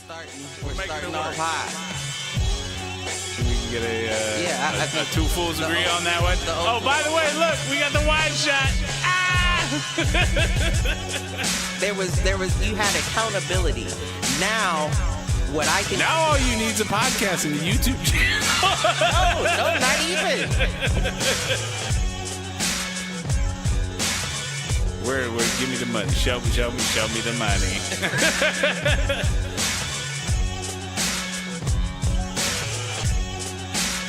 We're starting off high. We can get a two fools agree on that one. Oh, by the way, look, we got the wide shot. You had accountability. Now, what I can... Now all you need is a podcast and a YouTube channel. No, not even. Where, give me the money. Show me the money.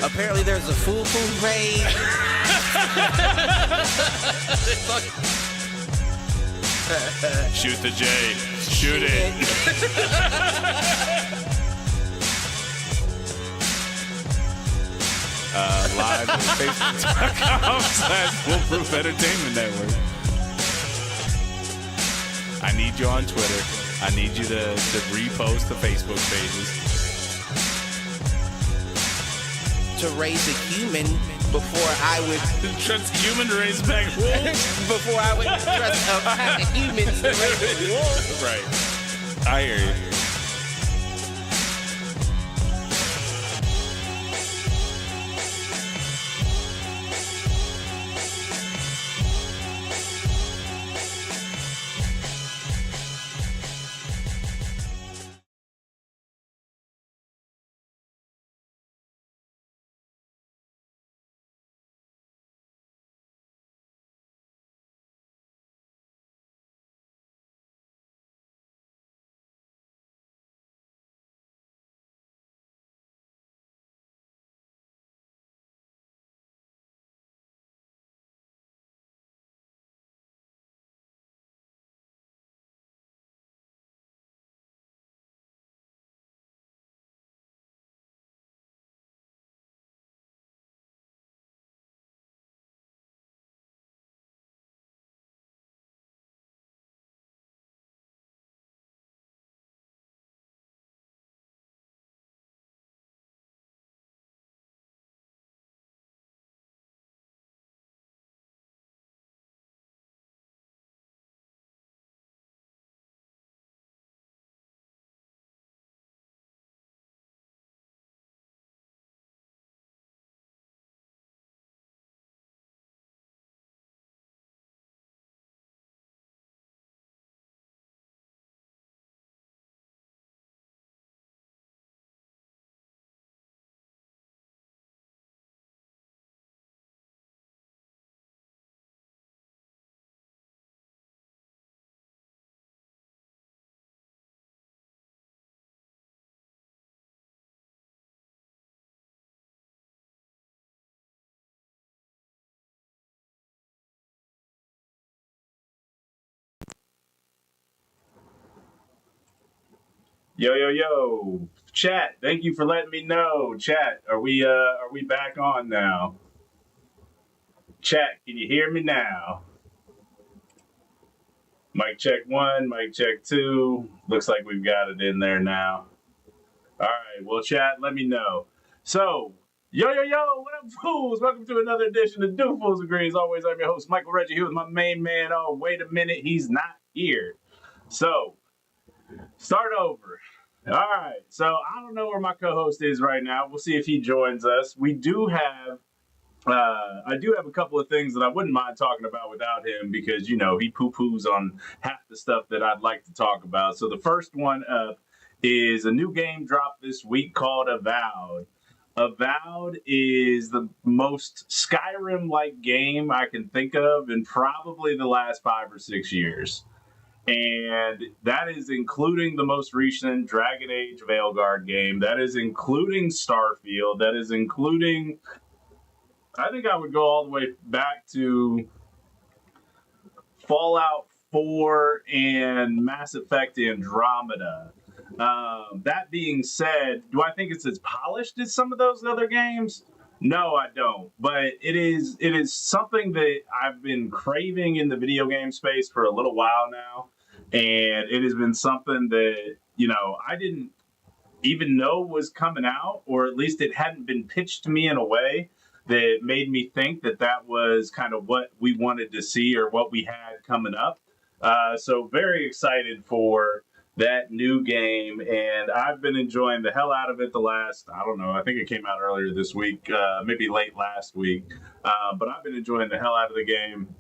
Apparently there's a Foolproof page. Shoot the J. Shoot it. Live on Facebook.com/Foolproof Entertainment Network. I need you on Twitter. I need you to repost the Facebook pages. To raise a human before I would... Trust a human to raise back wolves? Before I would trust a pack of humans to raise wolves. Right. I hear you. Yo. Chat, thank you for letting me know. Chat, are we back on now? Chat, can you hear me now? Mic check 1, mic check 2. Looks like we've got it in there now. All right, well, chat, let me know. So, yo, what up, fools? Welcome to another edition of Do Fools Agree. As always, I'm your host, Michael Reggie, here with my main man. Oh, wait a minute, he's not here. So, start over. All right, so I don't know where my co-host is right now. We'll see if he joins us. I do have a couple of things that I wouldn't mind talking about without him because, you know, he poo-poos on half the stuff that I'd like to talk about. So the first one up is a new game dropped this week called Avowed. Avowed is the most Skyrim-like game I can think of in probably the last 5 or 6 years. And that is including the most recent Dragon Age Veilguard game. That is including Starfield. That is including... I think I would go all the way back to Fallout 4 and Mass Effect Andromeda. That being said, do I think it's as polished as some of those other games? No, I don't. But it is something that I've been craving in the video game space for a little while now. And it has been something that, you know, I didn't even know was coming out, or at least it hadn't been pitched to me in a way that made me think that that was kind of what we wanted to see or what we had coming up. So very excited for that new game, and I've been enjoying the hell out of it the last, I don't know, I think it came out earlier this week, maybe late last week, but I've been enjoying the hell out of the game.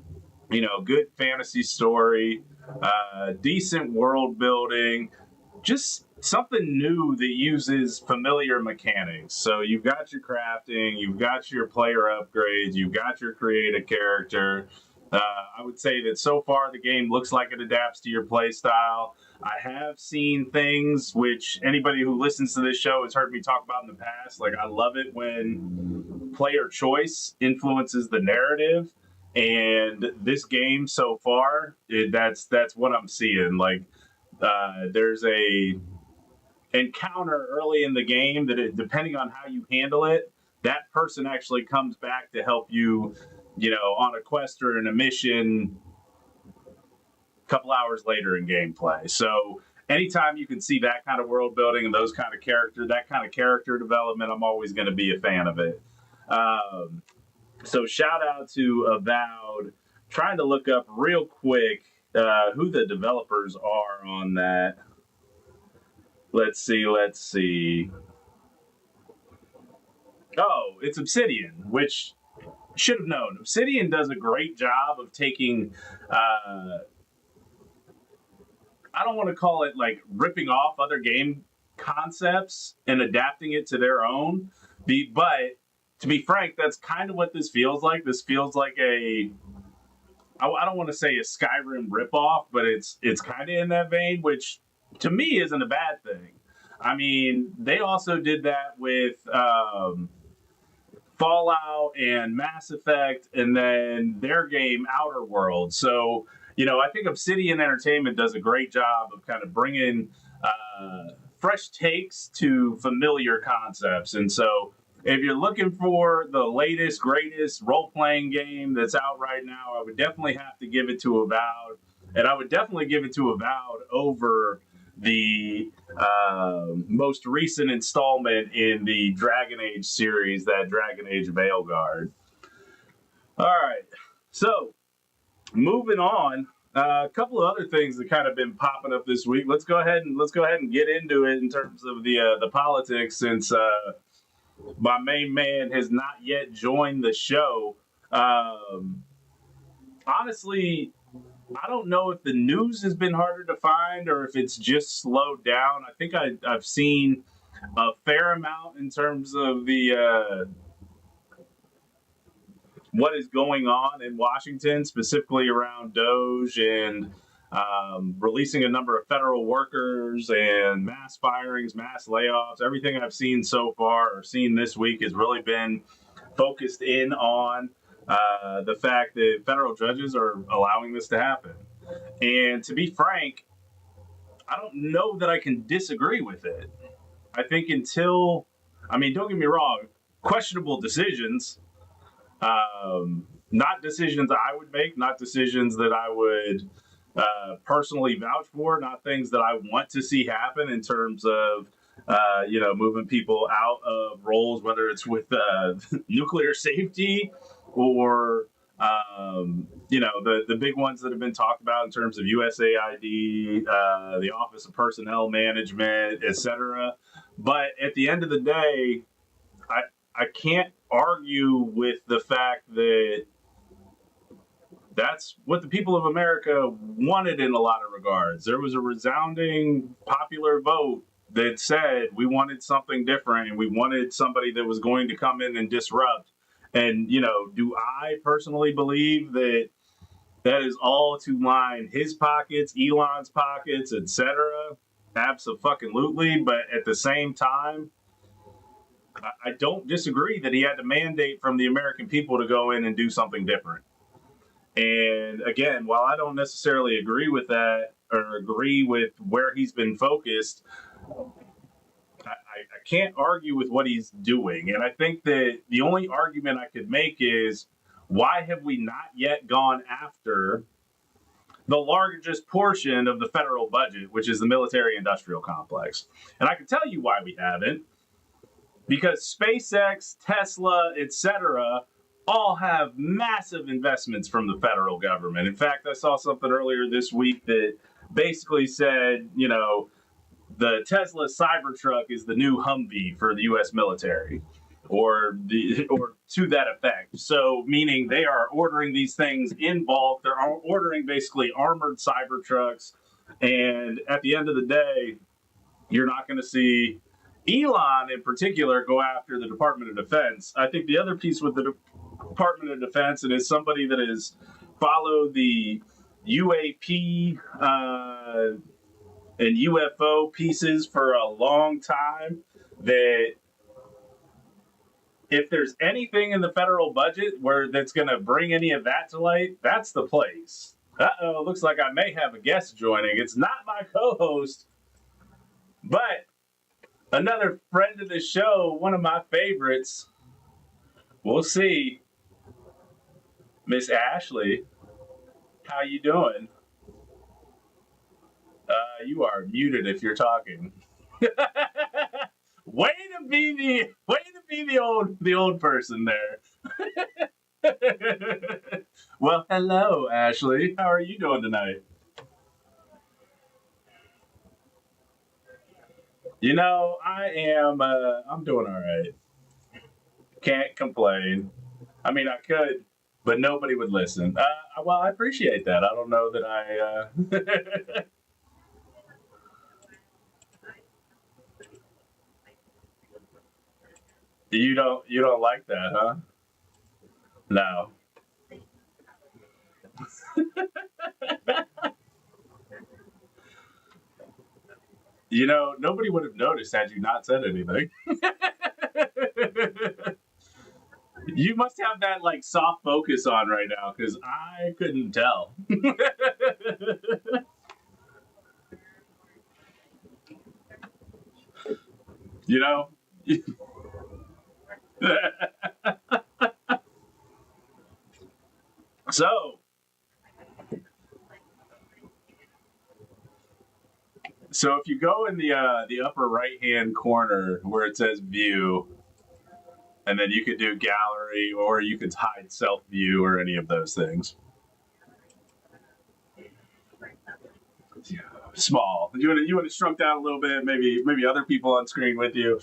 You know, good fantasy story, decent world building, just something new that uses familiar mechanics. So you've got your crafting, you've got your player upgrades, you've got your create a character. I would say that so far the game looks like it adapts to your play style. I have seen things which anybody who listens to this show has heard me talk about in the past. Like, I love it when player choice influences the narrative. And this game so far, that's what I'm seeing. Like, there's a encounter early in the game that depending on how you handle it, that person actually comes back to help you, you know, on a quest or in a mission a couple hours later in gameplay. So anytime you can see that kind of world building and those kind of that kind of character development, I'm always going to be a fan of it. So shout out to Avowed. Trying to look up real quick who the developers are on that. Let's see. Oh, it's Obsidian, which should have known. Obsidian does a great job of taking, I don't want to call it like ripping off other game concepts and adapting it to their own. But to be frank, that's kind of what this feels like. This feels like I don't want to say a Skyrim ripoff, but it's kind of in that vein, which to me isn't a bad thing. I mean, they also did that with Fallout and Mass Effect, and then their game Outer Worlds. So, you know, I think Obsidian Entertainment does a great job of kind of bringing fresh takes to familiar concepts. And so if you're looking for the latest, greatest role-playing game that's out right now, I would definitely have to give it to Avowed. And I would definitely give it to Avowed over the most recent installment in the Dragon Age series, that Dragon Age Veilguard. All right, so moving on, a couple of other things that kind of been popping up this week. Let's go ahead and get into it in terms of the politics, since my main man has not yet joined the show. Honestly, I don't know if the news has been harder to find or if it's just slowed down. I think I've seen a fair amount in terms of the what is going on in Washington, specifically around Doge and releasing a number of federal workers and mass firings, mass layoffs. Everything I've seen so far or seen this week has really been focused in on the fact that federal judges are allowing this to happen. And to be frank, I don't know that I can disagree with it. I think don't get me wrong, questionable decisions, not decisions I would make, not decisions that I would personally vouch for, not things that I want to see happen in terms of moving people out of roles, whether it's with nuclear safety or the big ones that have been talked about in terms of USAID, the Office of Personnel Management, etc. But at the end of the day, I can't argue with the fact that that's what the people of America wanted in a lot of regards. There was a resounding popular vote that said we wanted something different and we wanted somebody that was going to come in and disrupt. And, do I personally believe that is all to line his pockets, Elon's pockets, etc.? Absolutely. But at the same time, I don't disagree that he had to mandate from the American people to go in and do something different. And again, while I don't necessarily agree with that or agree with where he's been focused, I can't argue with what he's doing. And I think that the only argument I could make is, why have we not yet gone after the largest portion of the federal budget, which is the military-industrial complex? And I can tell you why we haven't. Because SpaceX, Tesla, etc., all have massive investments from the federal government. In fact, I saw something earlier this week that basically said, the Tesla Cybertruck is the new Humvee for the U.S. military, or to that effect. So, meaning they are ordering these things in bulk. They're ordering basically armored Cybertrucks, and at the end of the day, you're not going to see Elon in particular go after the Department of Defense. I think the other piece with the Department of Defense, and is somebody that has followed the UAP and UFO pieces for a long time, that if there's anything in the federal budget that's going to bring any of that to light, that's the place. Uh-oh, looks like I may have a guest joining. It's not my co-host, but another friend of the show, one of my favorites. We'll see. Miss Ashley, how you doing? You are muted if you're talking. way to be the old person there. Well, hello, Ashley. How are you doing tonight? I'm doing all right. Can't complain. I mean, I could, but nobody would listen. Well, I appreciate that. I don't know that I. You don't like that, huh? No. Nobody would have noticed had you not said anything. You must have that like soft focus on right now, because I couldn't tell. So if you go in the upper right hand corner where it says view, and then you could do gallery, or you could hide self view, or any of those things. Small. You want to shrunk down a little bit, maybe other people on screen with you.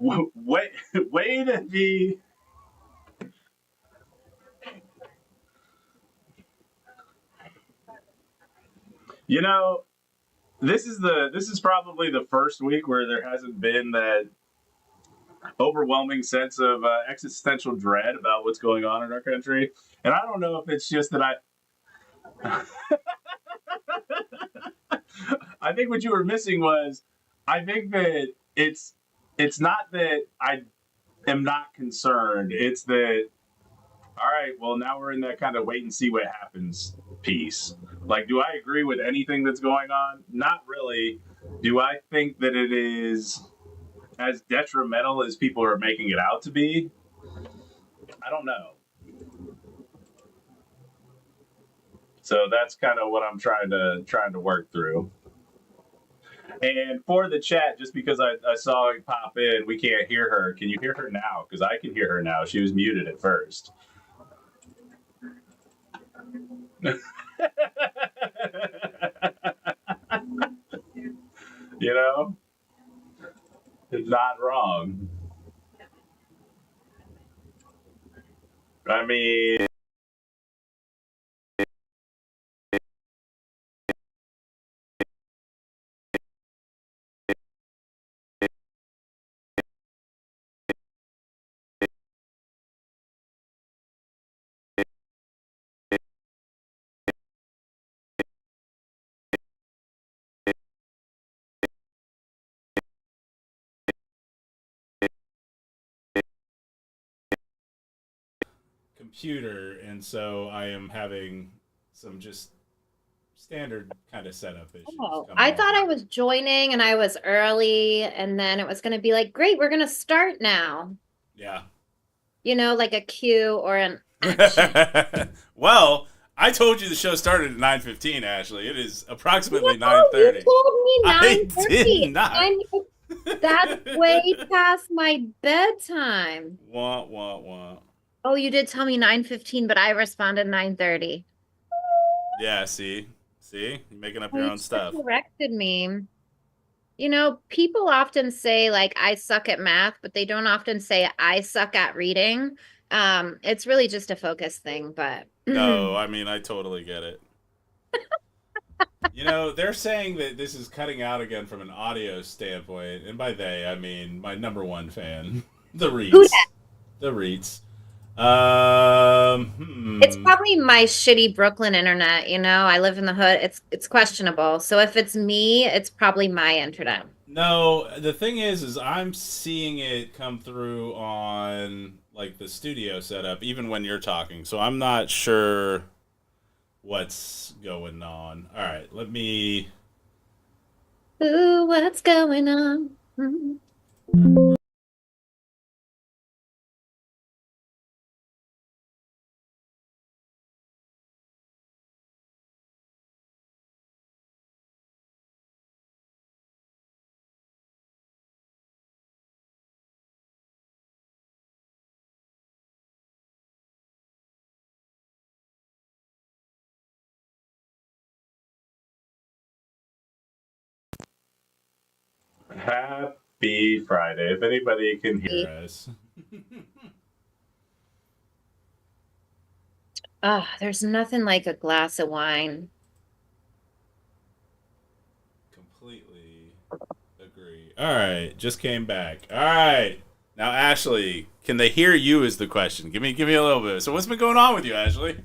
Way to be. This is probably the first week where there hasn't been that overwhelming sense of existential dread about what's going on in our country. And I don't know if it's just that I think what you were missing was, I think that it's not that I am not concerned. It's that, all right, well, now we're in that kind of wait and see what happens piece. Like, do I agree with anything that's going on? Not really. Do I think that it is as detrimental as people are making it out to be? I don't know. So that's kind of what I'm trying to work through. And for the chat, just because I saw it pop in, we can't hear her. Can you hear her now? Because I can hear her now. She was muted at first. It's not wrong. I mean, computer, and so I am having some just standard kind of setup issues. Oh, I thought I was joining and I was early, and then it was going to be like, great, we're going to start now. Yeah. Like a cue or an action. Well, I told you the show started at 9:15, Ashley. It is approximately 9:30. You told me 9:30. I did not. That's way past my bedtime. Wah, wah, wah. Oh, you did tell me 9:15, but I responded 9:30. Yeah, see? You're making up Oh, your you own just stuff. corrected me. You know, people often say like I suck at math, but they don't often say I suck at reading. It's really just a focus thing, but No, I mean, I totally get it. You know, they're saying that this is cutting out again from an audio standpoint, and by they, I mean my number one fan, the who Reeds. The Reeds. It's probably my shitty Brooklyn internet, you know. I live in the hood. It's questionable. So if it's me, it's probably my internet. No, the thing is I'm seeing it come through on like the studio setup, even when you're talking. So I'm not sure what's going on. All right, let me. Ooh, what's going on? Mhm. Happy Friday. If anybody can hear us. Oh, there's nothing like a glass of wine. Completely agree. All right, just came back. All right. Now, Ashley, can they hear you is the question. Give me a little bit. So what's been going on with you, Ashley?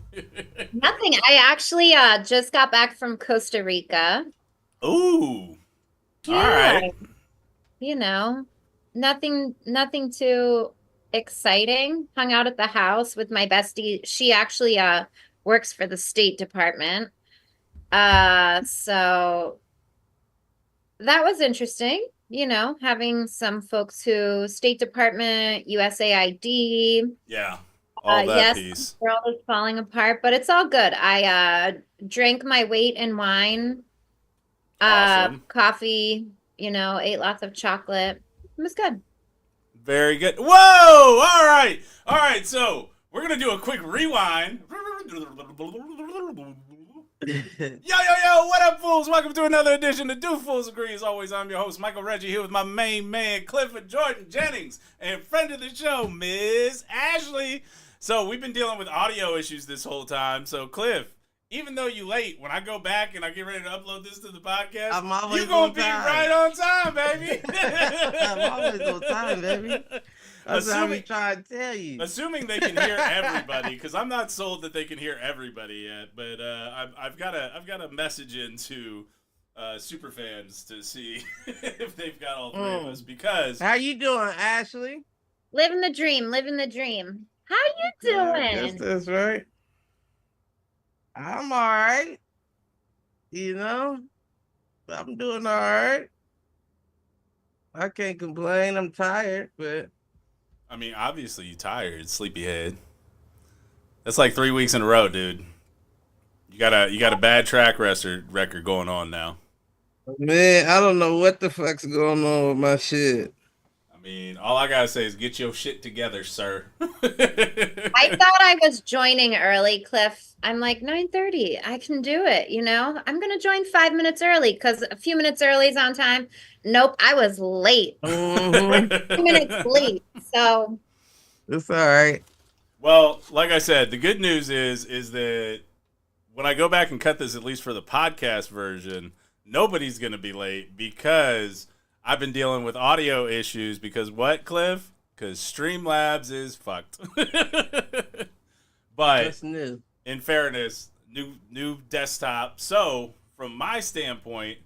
Nothing. I actually just got back from Costa Rica. Ooh. All Yeah, right. you know, nothing too exciting. Hung out at the house with my bestie. She actually works for the State Department. So that was interesting, you know, having some folks who State Department, USAID. Yeah. All that Yes, the piece. world is falling apart, but it's all good. I drank my weight in wine, Awesome. coffee, you know, ate lots of chocolate. It was good. Very good. Whoa! All right. All right. So we're going to do a quick rewind. Yo, what up, fools? Welcome to another edition of Do Fools Agree. As always, I'm your host, Michael Reggie, here with my main man, Clifford Jordan Jennings, and friend of the show, Ms. Ashley. So we've been dealing with audio issues this whole time. So, Cliff, even though you late, when I go back and I get ready to upload this to the podcast, I'm always you're going on to be time. right on time, baby. I'm always on time, baby. That's what I be trying to tell you. Assuming they can hear everybody, because I'm not sold that they can hear everybody yet. But I've got a message into super fans to see if they've got all three of us. Because How you doing, Ashley? Living the dream, living the dream. How you I guess doing? that's right. I'm all right. You know, I'm doing all right. I can't complain. I'm tired, but I mean, obviously you're tired, sleepyhead. That's like 3 weeks in a row, dude. You got a bad track record going on now. man, I don't know what the fuck's going on with my shit. I mean, all I gotta say is get your shit together, sir. I thought I was joining early, Cliff. I'm like 9:30. I can do it, you know? I'm gonna join 5 minutes early because a few minutes early is on time. Nope, I was late. Mm-hmm. 2 minutes late. So It's all right. Well, like I said, the good news is that when I go back and cut this, at least for the podcast version, nobody's gonna be late because I've been dealing with audio issues. Because what, Cliff? Because Streamlabs is fucked. But That's new. in fairness, new desktop. So from my standpoint,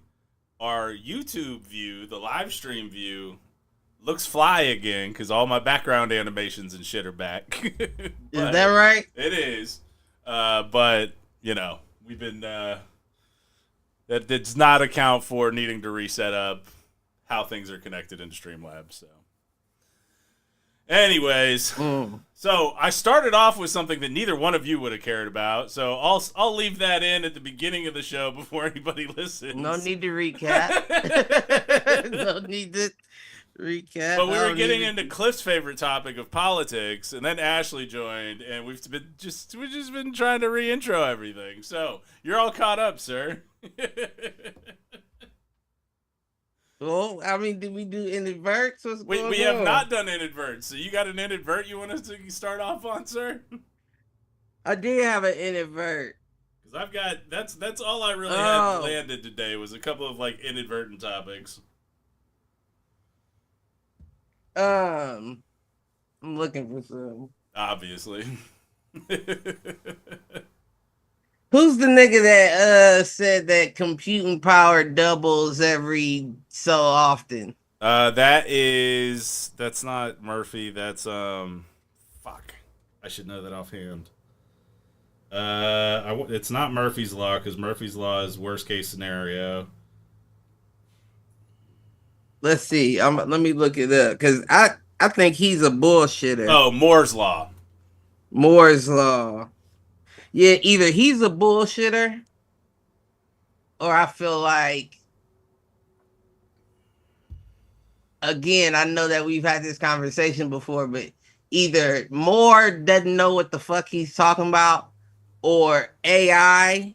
our YouTube view, the live stream view, looks fly again because all my background animations and shit are back. Is that right? It is. But, you know, we've been. That does not account for needing to reset up how things are connected into Streamlabs. So, anyways, so I started off with something that neither one of you would have cared about. So I'll leave that in at the beginning of the show before anybody listens. No need to recap. No need to Recap. But we I were don't getting even- into Cliff's favorite topic of politics, and then Ashley joined, and we've just been trying to reintro everything. So you're all caught up, sir. Well, I mean, did we do inadverts? What's going on? We have not done inadverts. So you got an inadvert you want us to start off on, sir? I did have an inadvert. Because I've got that's all I really had landed today was a couple of like inadvertent topics. I'm looking for some. Obviously. Who's the nigga that said that computing power doubles every so often? That's not Murphy. That's fuck. I should know that offhand. It's not Murphy's Law because Murphy's Law is worst case scenario. Let's see. Let me look it up because I think he's a bullshitter. Oh, Moore's Law. Moore's Law. Yeah, either he's a bullshitter or I feel like, again, I know that we've had this conversation before, but either Moore doesn't know what the fuck he's talking about or AI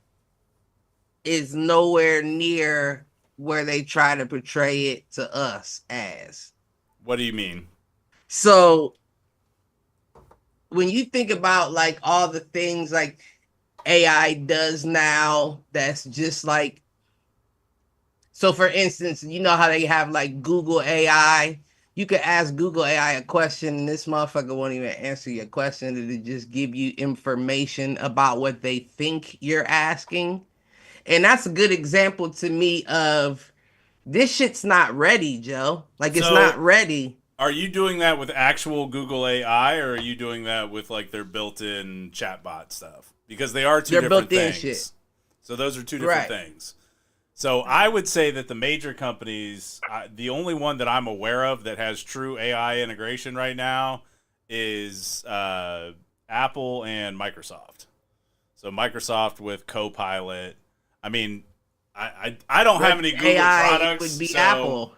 is nowhere near where they try to portray it to us as. What do you mean? So when you think about like all the things like AI does now, that's just like, so for instance, you know how they have like Google AI? You could ask Google AI a question and this motherfucker won't even answer your question. It'll just give you information about what they think you're asking. And that's a good example to me of this shit's not ready, Joe. Like it's not ready. Are you doing that with actual Google AI or are you doing that with like their built-in chatbot stuff? Because they are two different things. Shit. So those are two different things. So I would say that the major companies, the only one that I'm aware of that has true AI integration right now is Apple and Microsoft. So Microsoft with Copilot. I mean, I don't have any Google AI products. Would be Apple.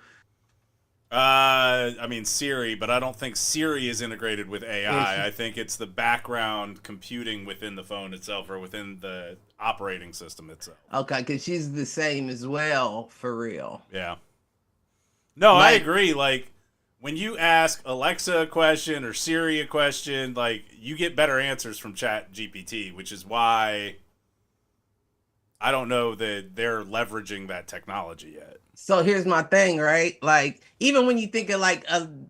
I mean Siri, but I don't think Siri is integrated with AI. I think it's the background computing within the phone itself or within the operating system itself. Okay, because she's the same as well, for real. Yeah. No, I agree. Like, when you ask Alexa a question or Siri a question, like, you get better answers from Chat GPT, which is why I don't know that they're leveraging that technology yet. So here's my thing, right? Like, even when you think of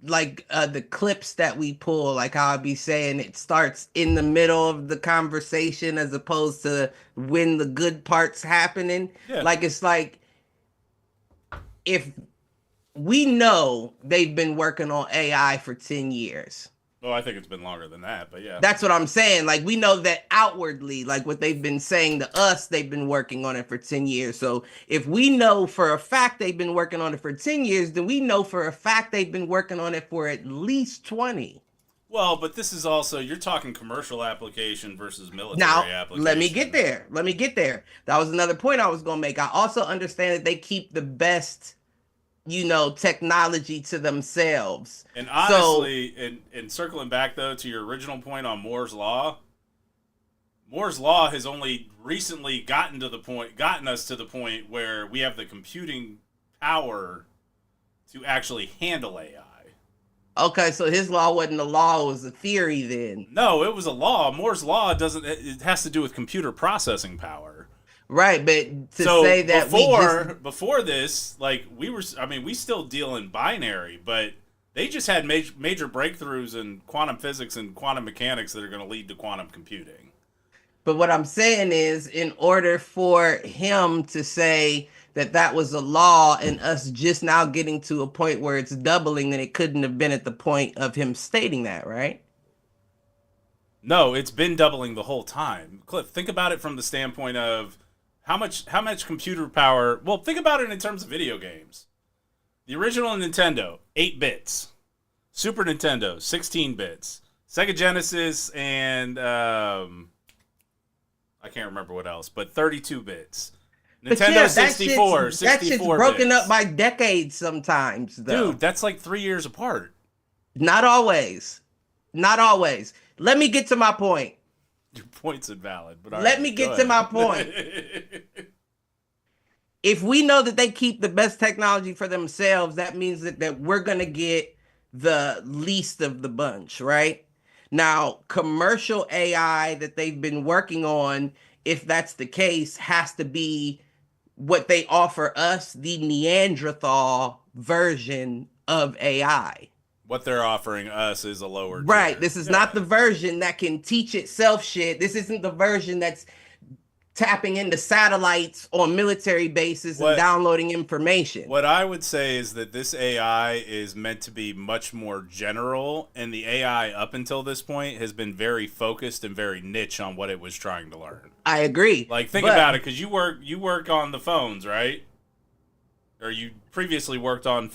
the clips that we pull, like how I'd be saying it starts in the middle of the conversation as opposed to when the good part's happening. Yeah. Like, it's like, if we know they've been working on AI for 10 years. Well, I think it's been longer than that, but yeah. That's what I'm saying. Like, we know that outwardly, like what they've been saying to us, they've been working on it for 10 years. So if we know for a fact they've been working on it for 10 years, then we know for a fact they've been working on it for at least 20. Well, but this is also, you're talking commercial application versus military application. Let me get there. That was another point I was going to make. I also understand that they keep the best technology to themselves. And honestly, and circling back though to your original point on Moore's Law has only recently gotten us to the point where we have the computing power to actually handle AI. Okay, so his law wasn't a law, it was a theory then. No, it was a law. Moore's Law it has to do with computer processing power. Right, but say that before this, like we still deal in binary, but they just had major breakthroughs in quantum physics and quantum mechanics that are going to lead to quantum computing. But what I'm saying is, in order for him to say that was a law and us just now getting to a point where it's doubling, then it couldn't have been at the point of him stating that, right? No, it's been doubling the whole time. Cliff, think about it from the standpoint of how much computer power... Well, think about it in terms of video games. The original Nintendo, 8 bits. Super Nintendo, 16 bits. Sega Genesis and... I can't remember what else, but 32 bits. Nintendo 64, that 64 shit's broken bits. up by decades sometimes, though. Dude, that's like 3 years apart. Not always. Not always. Let me get to my point. Your point's invalid, but Let me get to my point. If we know that they keep the best technology for themselves, that means that we're going to get the least of the bunch, right? Now, commercial AI that they've been working on, if that's the case, has to be what they offer us, the Neanderthal version of AI. What they're offering us is a lower tier. Right. This is not the version that can teach itself shit. This isn't the version that's tapping into satellites on military bases and downloading information. What I would say is that this AI is meant to be much more general, and the AI up until this point has been very focused and very niche on what it was trying to learn. I agree. Like, think about it, because you work on the phones, right? Or you previously worked on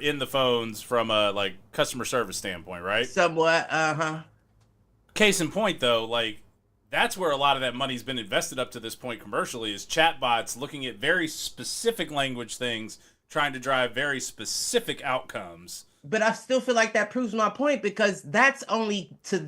in the phones from a like customer service standpoint, right? Somewhat, Case in point, though, like, that's where a lot of that money's been invested up to this point commercially, is chatbots looking at very specific language things, trying to drive very specific outcomes. But I still feel like that proves my point, because that's only to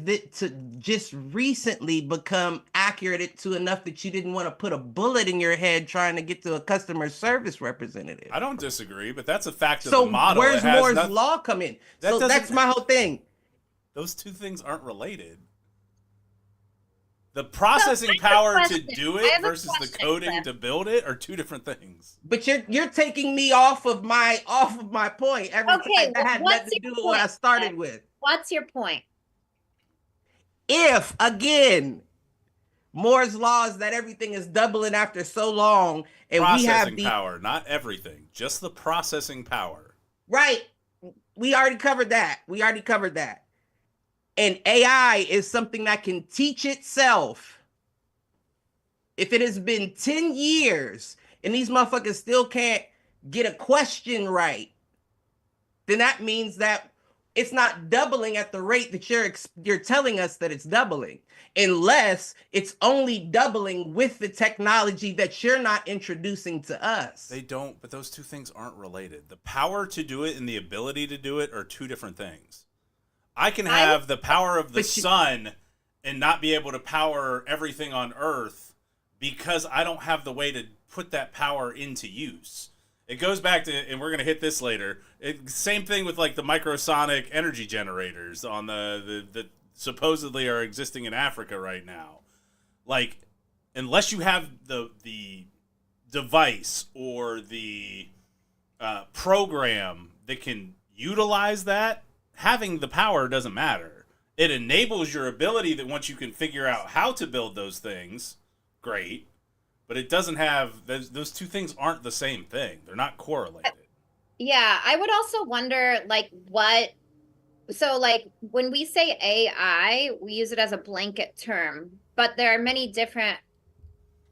just recently become accurate to enough that you didn't want to put a bullet in your head trying to get to a customer service representative. I don't disagree, but that's a fact of the model. So where's Moore's law come in? So that's my whole thing. Those two things aren't related. The processing power to do it versus the coding to build it are two different things. But you're taking me off of my point. Every time that had nothing to do with what I started with. What's your point? If again, Moore's law is that everything is doubling after so long, and we have the power, not everything, just the processing power. Right. We already covered that. And AI is something that can teach itself. If it has been 10 years and these motherfuckers still can't get a question right, then that means that it's not doubling at the rate that you're telling us that it's doubling, unless it's only doubling with the technology that you're not introducing to us. They don't, but those two things aren't related. The power to do it and the ability to do it are two different things. I can have the power of the sun and not be able to power everything on Earth because I don't have the way to put that power into use. It goes back to, and we're going to hit this later, same thing with like the Microsonic energy generators on the supposedly are existing in Africa right now. Like, unless you have the device or the program that can utilize that, having the power doesn't matter. It enables your ability that once you can figure out how to build those things, great. But it doesn't have, those two things aren't the same thing. They're not correlated. Yeah, I would also wonder, like, so like when we say AI, we use it as a blanket term, but there are many different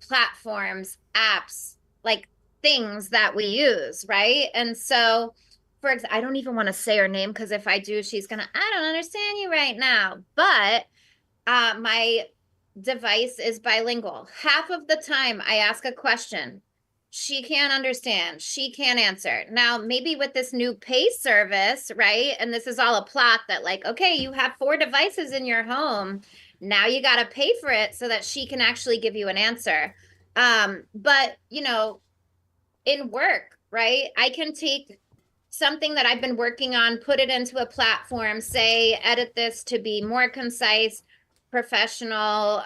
platforms, apps, like things that we use, right? And so, for example, I don't even want to say her name because if I do, she's gonna, I don't understand you right now. But my device is bilingual. Half of the time I ask a question, she can't understand, she can't answer. Now, maybe with this new pay service, right? And this is all a plot that like, okay, you have 4 devices in your home. Now you got to pay for it so that she can actually give you an answer. But, you know, in work, right? I can take something that I've been working on, put it into a platform, say, edit this to be more concise, professional,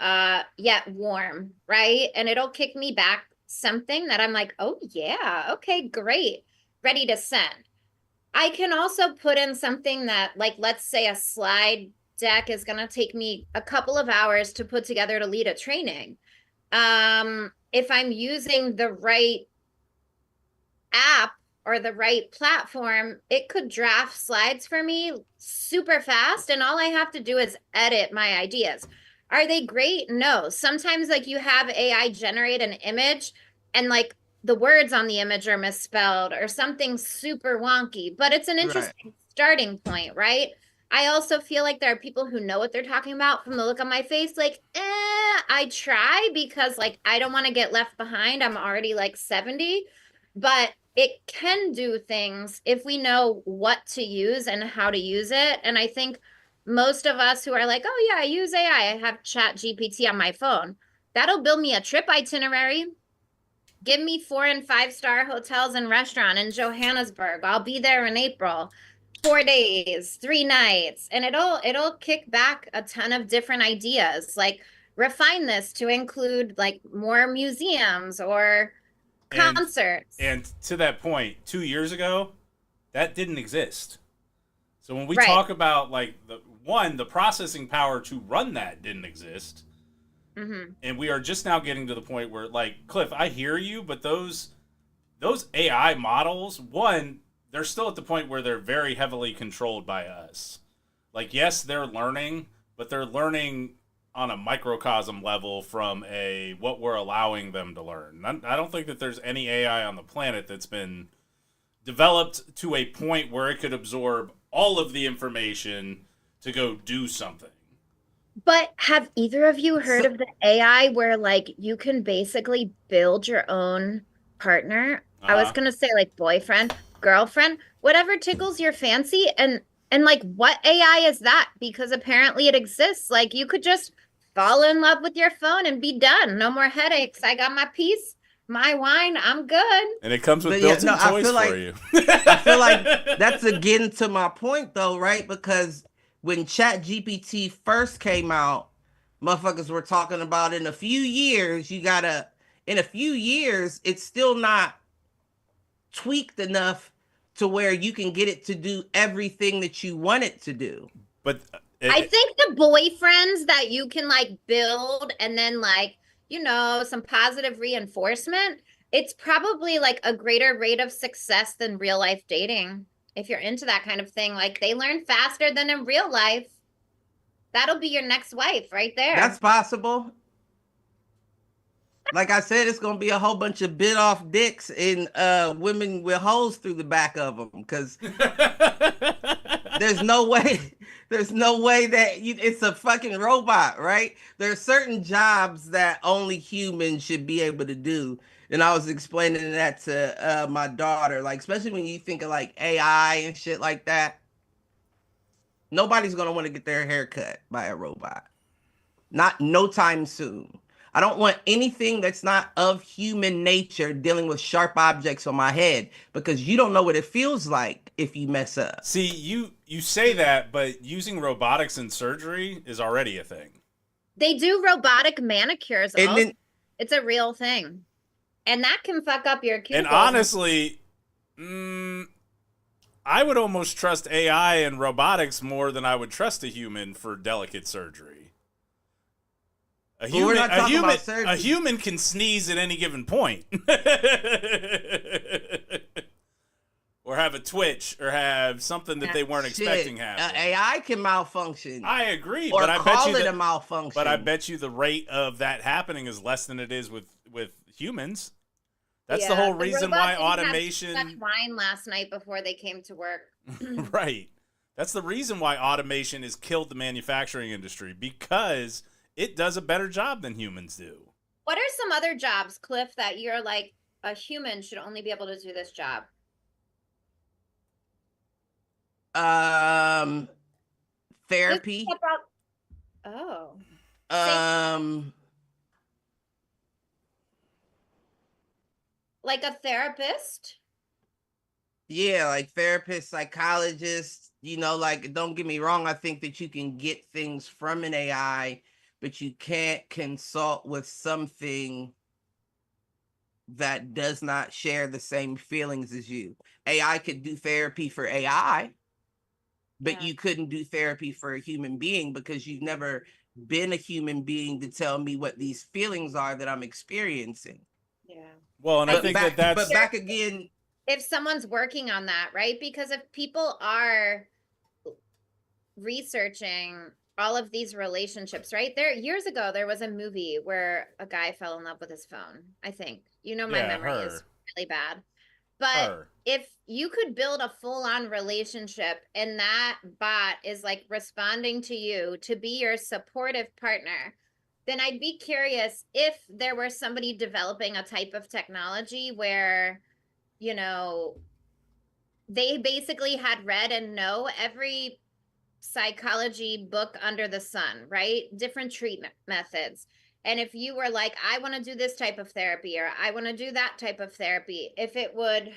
yet warm, right? And it'll kick me back something that I'm like, oh yeah, okay, great, ready to send. I can also put in something that, like, let's say a slide deck is going to take me a couple of hours to put together to lead a training. If I'm using the right app or the right platform, it could draft slides for me super fast. And all I have to do is edit my ideas. Are they great? No. Sometimes like you have AI generate an image and like the words on the image are misspelled or something super wonky, but it's an interesting starting point, right? I also feel like there are people who know what they're talking about from the look on my face. Like, I try because like I don't want to get left behind. I'm already like 70, but it can do things if we know what to use and how to use it. And I think most of us who are like, oh yeah, I use AI, I have Chat GPT on my phone. That'll build me a trip itinerary. Give me 4 and 5 star hotels and restaurant in Johannesburg. I'll be there in April. 4 days, 3 nights, and it'll kick back a ton of different ideas. Like refine this to include like more museums or concerts. And to that point, 2 years ago, that didn't exist. So when we Right. talk about like the processing power to run that didn't exist. Mm-hmm. And we are just now getting to the point where, like, Cliff, I hear you, but those AI models, one, they're still at the point where they're very heavily controlled by us. Like, yes, they're learning, but they're learning on a microcosm level from what we're allowing them to learn. I don't think that there's any AI on the planet that's been developed to a point where it could absorb all of the information to go do something. But have either of you heard of the AI where like you can basically build your own partner? I was gonna say like boyfriend, girlfriend, whatever tickles your fancy, and like what AI is that? Because apparently it exists. Like you could just fall in love with your phone and be done. No more headaches. I got my peace, my wine, I'm good. And it comes with built-in toys for you. I feel like that's again to my point though, right? Because when Chat GPT first came out, motherfuckers were talking about in a few years, it's still not tweaked enough to where you can get it to do everything that you want it to do. But I think the boyfriends that you can like build and then like, some positive reinforcement, it's probably like a greater rate of success than real life dating. If you're into that kind of thing, like they learn faster than in real life. That'll be your next wife right there. That's possible. Like I said, it's gonna be a whole bunch of bit off dicks and women with holes through the back of them because there's no way that it's a fucking robot, right? There are certain jobs that only humans should be able to do. And I was explaining that to my daughter, like, especially when you think of like AI and shit like that. Nobody's going to want to get their hair cut by a robot. No time soon. I don't want anything that's not of human nature dealing with sharp objects on my head because you don't know what it feels like if you mess up. See, you say that, but using robotics in surgery is already a thing. They do robotic manicures. It's a real thing. And that can fuck up your cuticles. And honestly, I would almost trust AI and robotics more than I would trust a human for delicate surgery. A human can sneeze at any given point. Or have a twitch, or have something that they weren't expecting happen. AI can malfunction. I agree, or but I bet you a malfunction. But I bet you the rate of that happening is less than it is with humans. That's the whole reason why automation. Had wine last night before they came to work. Right. That's the reason why automation has killed the manufacturing industry, because it does a better job than humans do. What are some other jobs, Cliff, that you're like a human should only be able to do this job? Therapy. Like a therapist? Yeah, like therapist, psychologist, like, don't get me wrong. I think that you can get things from an AI, but you can't consult with something that does not share the same feelings as you. AI could do therapy for AI, but you couldn't do therapy for a human being because you've never been a human being to tell me what these feelings are that I'm experiencing. Yeah. Well, and I think that's... But back again... If someone's working on that, right? Because if people are researching all of these relationships, right? Years ago, there was a movie where a guy fell in love with his phone, I think. My memory is really bad. But if you could build a full-on relationship and that bot is like responding to you to be your supportive partner, then I'd be curious if there were somebody developing a type of technology where, you know, they basically had read and know every psychology book under the sun, right? Different treatment methods. And if you were like, I want to do this type of therapy or I want to do that type of therapy, if it would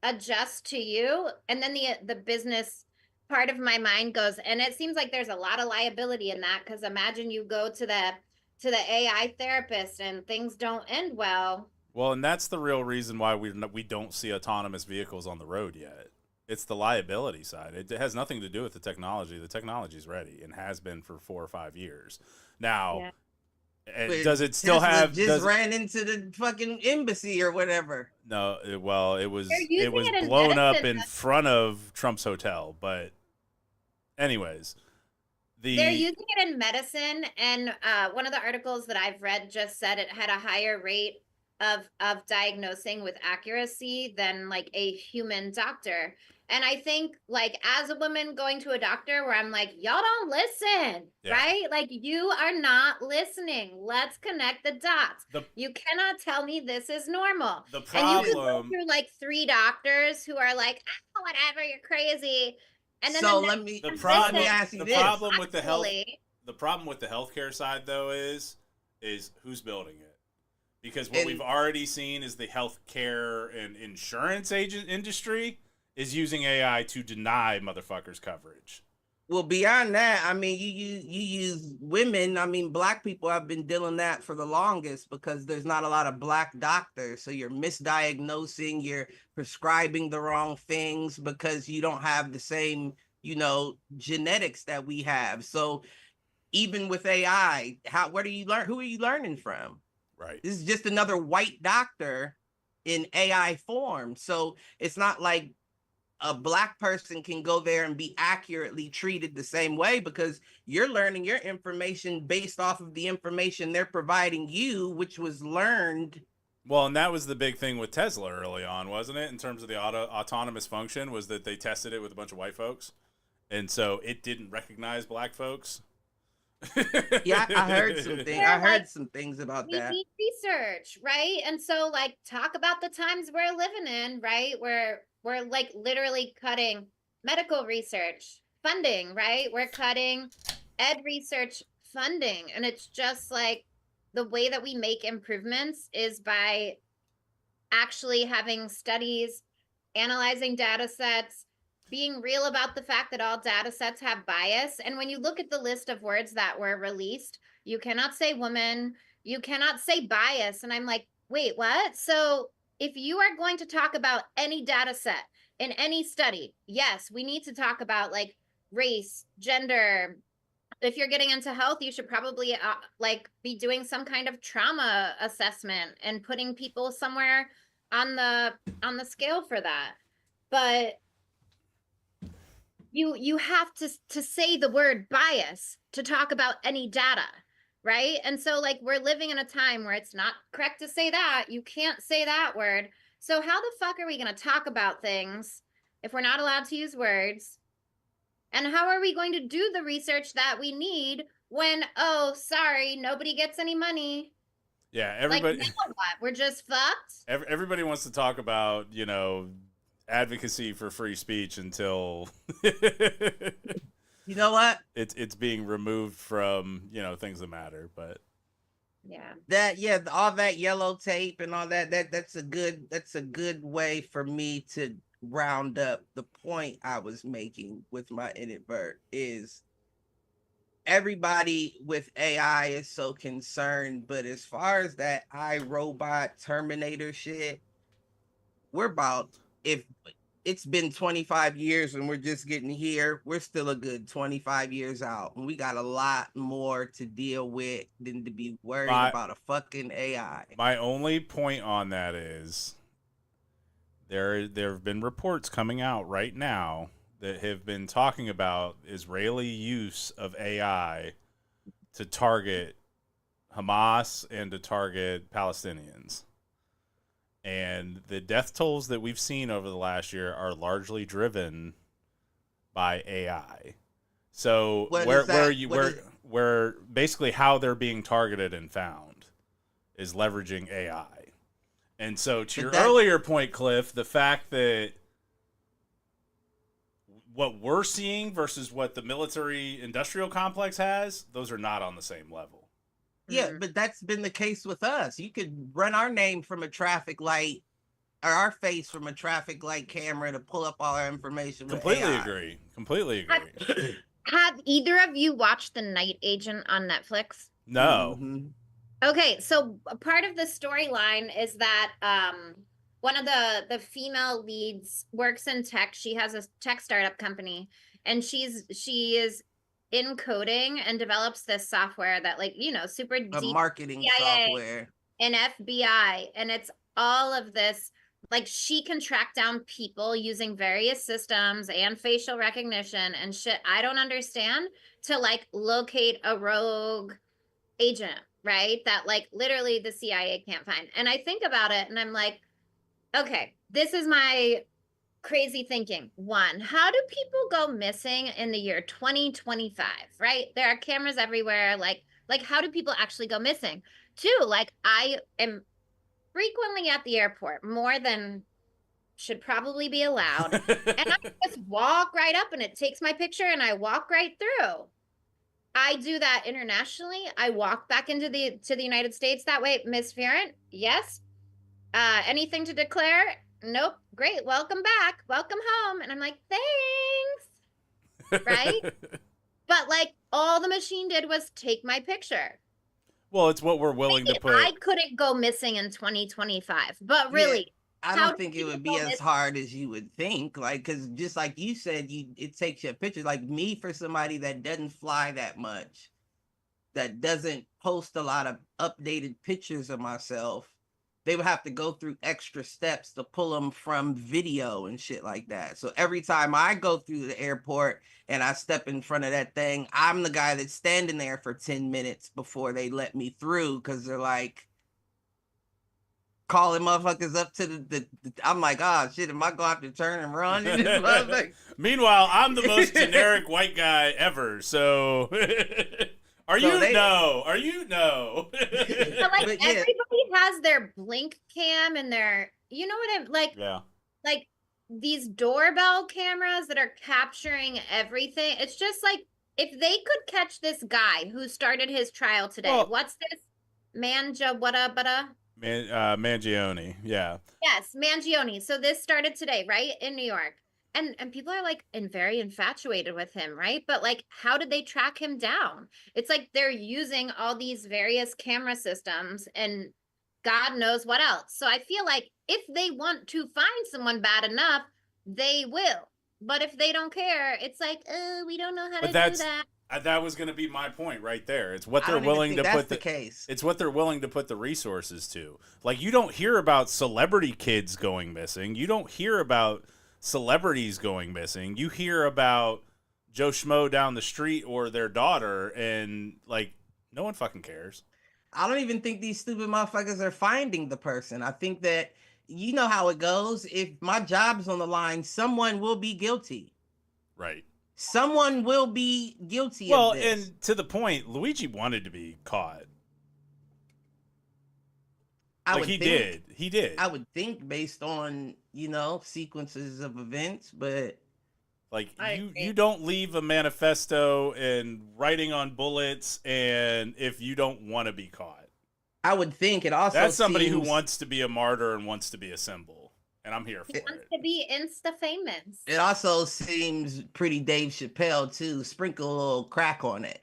adjust to you, and then the business part of my mind goes, and it seems like there's a lot of liability in that, because imagine you go to the AI therapist and things don't end well. Well, and that's the real reason why we don't see autonomous vehicles on the road yet. It's the liability side. It has nothing to do with the technology. The technology's ready and has been for 4 or 5 years. Now, does it still have? Just ran into the fucking embassy or whatever. No, it was blown up in front of Trump's hotel. But, anyways, they're using it in medicine, and one of the articles that I've read just said it had a higher rate of diagnosing with accuracy than like a human doctor. And I think, like, as a woman going to a doctor where I'm like, y'all don't listen, right? Like, you are not listening. Let's connect the dots. You cannot tell me this is normal. The problem, and you can go through like 3 doctors who are like, oh, whatever, you're crazy. And then the problem with the healthcare side though is who's building it. Because what we've already seen is the healthcare and insurance agent industry is using AI to deny motherfuckers coverage. Well, beyond that, I mean, you use women. I mean, black people have been dealing that for the longest because there's not a lot of black doctors. So you're misdiagnosing, you're prescribing the wrong things because you don't have the same, genetics that we have. So even with AI, where do you learn? Who are you learning from? Right. This is just another white doctor in AI form. So it's not like a black person can go there and be accurately treated the same way because you're learning your information based off of the information they're providing you, which was learned. Well, and that was the big thing with Tesla early on, wasn't it? In terms of the autonomous function, was that they tested it with a bunch of white folks. And so it didn't recognize black folks. Yeah, I heard some things. I heard some things about that. We need research, right? And so, like, talk about the times we're living in, right? Where we're like literally cutting medical research funding, right? We're cutting ed research funding, and it's just like the way that we make improvements is by actually having studies, analyzing data sets, being real about the fact that all data sets have bias. And when you look at the list of words that were released, you cannot say woman, you cannot say bias. And I'm like, wait, what? So if you are going to talk about any data set in any study, yes, we need to talk about like race, gender. If you're getting into health, you should probably be doing some kind of trauma assessment and putting people somewhere on the scale for that. But you have to say the word bias to talk about any data, right? And so like we're living in a time where it's not correct to say that. You can't say that word. So how the fuck are we going to talk about things if we're not allowed to use words? And how are we going to do the research that we need when, oh, sorry, nobody gets any money? Yeah, everybody. Like, what? We're just fucked. Everybody wants to talk about, advocacy for free speech until you know what? It's being removed from, things that matter, but all that yellow tape and all that's a good way for me to round up the point I was making with my inadvert is everybody with AI is so concerned, but as far as that iRobot Terminator shit, we're about, if it's been 25 years and we're just getting here, we're still a good 25 years out. And we got a lot more to deal with than to be worried about a fucking AI. My only point on that is there have been reports coming out right now that have been talking about Israeli use of AI to target Hamas and to target Palestinians. And the death tolls that we've seen over the last year are largely driven by AI. So where basically how they're being targeted and found is leveraging AI. And so to your earlier point, Cliff, the fact that what we're seeing versus what the military industrial complex has, those are not on the same level. Yeah, but that's been the case with us. You could run our name from a traffic light or our face from a traffic light camera to pull up all our information. Completely agree. Have either of you watched The Night Agent on Netflix? No. Mm-hmm. Okay, so part of the storyline is that one of the female leads works in tech. She has a tech startup company, and she is in coding and develops this software that, like, you know, super deep marketing CIA software and FBI, and it's all of this. Like, she can track down people using various systems and facial recognition and shit I don't understand to, like, locate a rogue agent, right? That, like, literally the CIA can't find. And I think about it and I'm like, okay, this is my crazy thinking. One, how do people go missing in the year 2025, right? There are cameras everywhere. Like how do people actually go missing? Two, like, I am frequently at the airport, more than should probably be allowed. And I just walk right up and it takes my picture and I walk right through. I do that internationally. I walk back into the United States that way. Miss Pharion, yes. Anything to declare? Nope. Great. Welcome back. Welcome home. And I'm like, thanks. Right? But, like, all the machine did was take my picture. Well, it's what we're willing to put. I couldn't go missing in 2025, but really. Yeah. I don't think it would be as hard as you would think, like, because just like you said, it takes you a picture. Like me, for somebody that doesn't fly that much, that doesn't post a lot of updated pictures of myself, they would have to go through extra steps to pull them from video and shit like that. So every time I go through the airport and I step in front of that thing, I'm the guy that's standing there for 10 minutes before they let me through, because they're like, calling motherfuckers up to the I'm like, oh shit, am I gonna have to turn and run in this motherfucker? Meanwhile, I'm the most generic white guy ever, so Are you no? But, like, everybody has their blink cam and their, you know what I'm like? Yeah. Like these doorbell cameras that are capturing everything. It's just like, if they could catch this guy who started his trial today. Well, what's this? Mangione, yeah. Yes, Mangione. So this started today, right? In New York. And people are like very infatuated with him, right? But like, how did they track him down? It's like they're using all these various camera systems and God knows what else. So I feel like if they want to find someone bad enough, they will. But if they don't care, it's like, oh, we don't know how to do that. That was going to be my point right there. It's what they're willing to put the case. It's what they're willing to put the resources to. Like, you don't hear about celebrity kids going missing. You don't hear about celebrities going missing. You hear about Joe Schmo down the street or their daughter, and like, no one fucking cares. I don't even think these stupid motherfuckers are finding the person. I think that, you know how it goes. If my job's on the line, someone will be guilty. Right. Someone will be guilty of this. Well, and to the point, Luigi wanted to be caught. He did. I would think, based on, you know, sequences of events, but like, you don't leave a manifesto and writing on bullets, and if you don't want to be caught. I would think it also that's somebody who wants to be a martyr and wants to be a symbol, and I'm here for it. Wants to be insta-famous. It also seems pretty Dave Chappelle too. Sprinkle a little crack on it.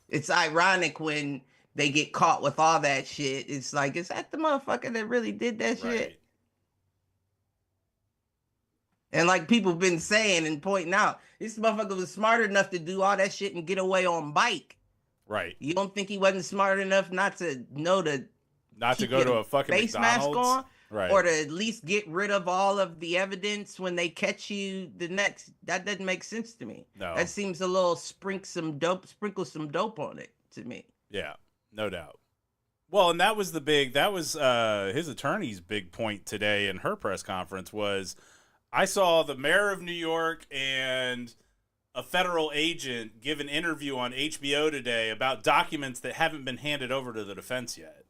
It's ironic when they get caught with all that shit. It's like, is that the motherfucker that really did that shit? And like people been saying and pointing out, this motherfucker was smart enough to do all that shit and get away on bike. Right. You don't think he wasn't smart enough not to know to go to a fucking face McDonald's? Mask on? Right. Or to at least get rid of all of the evidence when they catch you the next. That doesn't make sense to me. No. That seems a little sprinkle some dope on it to me. Yeah, no doubt. Well, and that was his attorney's big point today in her press conference was, I saw the mayor of New York and a federal agent give an interview on HBO today about documents that haven't been handed over to the defense yet,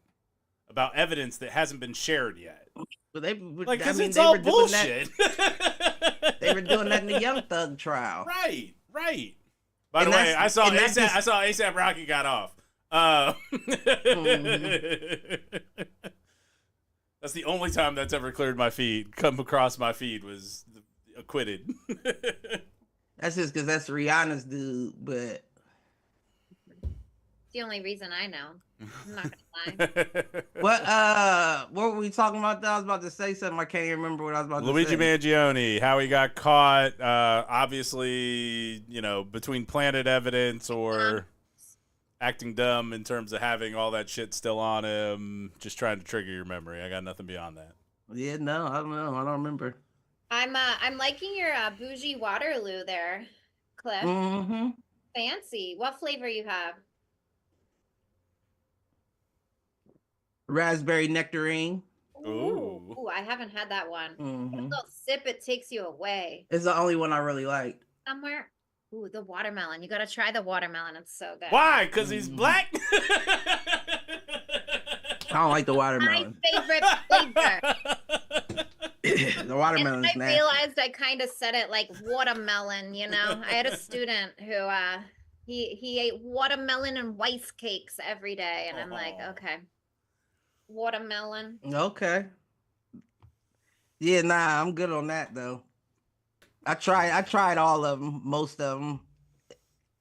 about evidence that hasn't been shared yet. But it's all bullshit. They were doing that in the Young Thug trial. Right. By the way, I saw ASAP Rocky got off. That's the only time that's ever cleared my feed. Come across my feed was acquitted. That's just because that's Rihanna's dude, but the only reason I know. I'm not gonna lie. What were we talking about? I was about to say something. I can't even remember what I was about to say. Luigi Mangione, how he got caught. Obviously, between planted evidence or acting dumb in terms of having all that shit still on him, just trying to trigger your memory. I got nothing beyond that. Yeah, no, I don't know. I don't remember. I'm liking your bougie Waterloo there, Cliff. Mm-hmm. Fancy. What flavor you have? Raspberry nectarine. Ooh, I haven't had that one. Mm-hmm. A little sip, it takes you away. It's the only one I really like. Somewhere. Ooh, the watermelon. You got to try the watermelon. It's so good. Why? Because he's black? I don't like the watermelon. My favorite flavor. The watermelon is I nasty. realized I kind of said it like watermelon, I had a student who he ate watermelon and rice cakes every day, and I'm like, okay, watermelon. Okay. Yeah, nah, I'm good on that though. I tried all of them, most of them.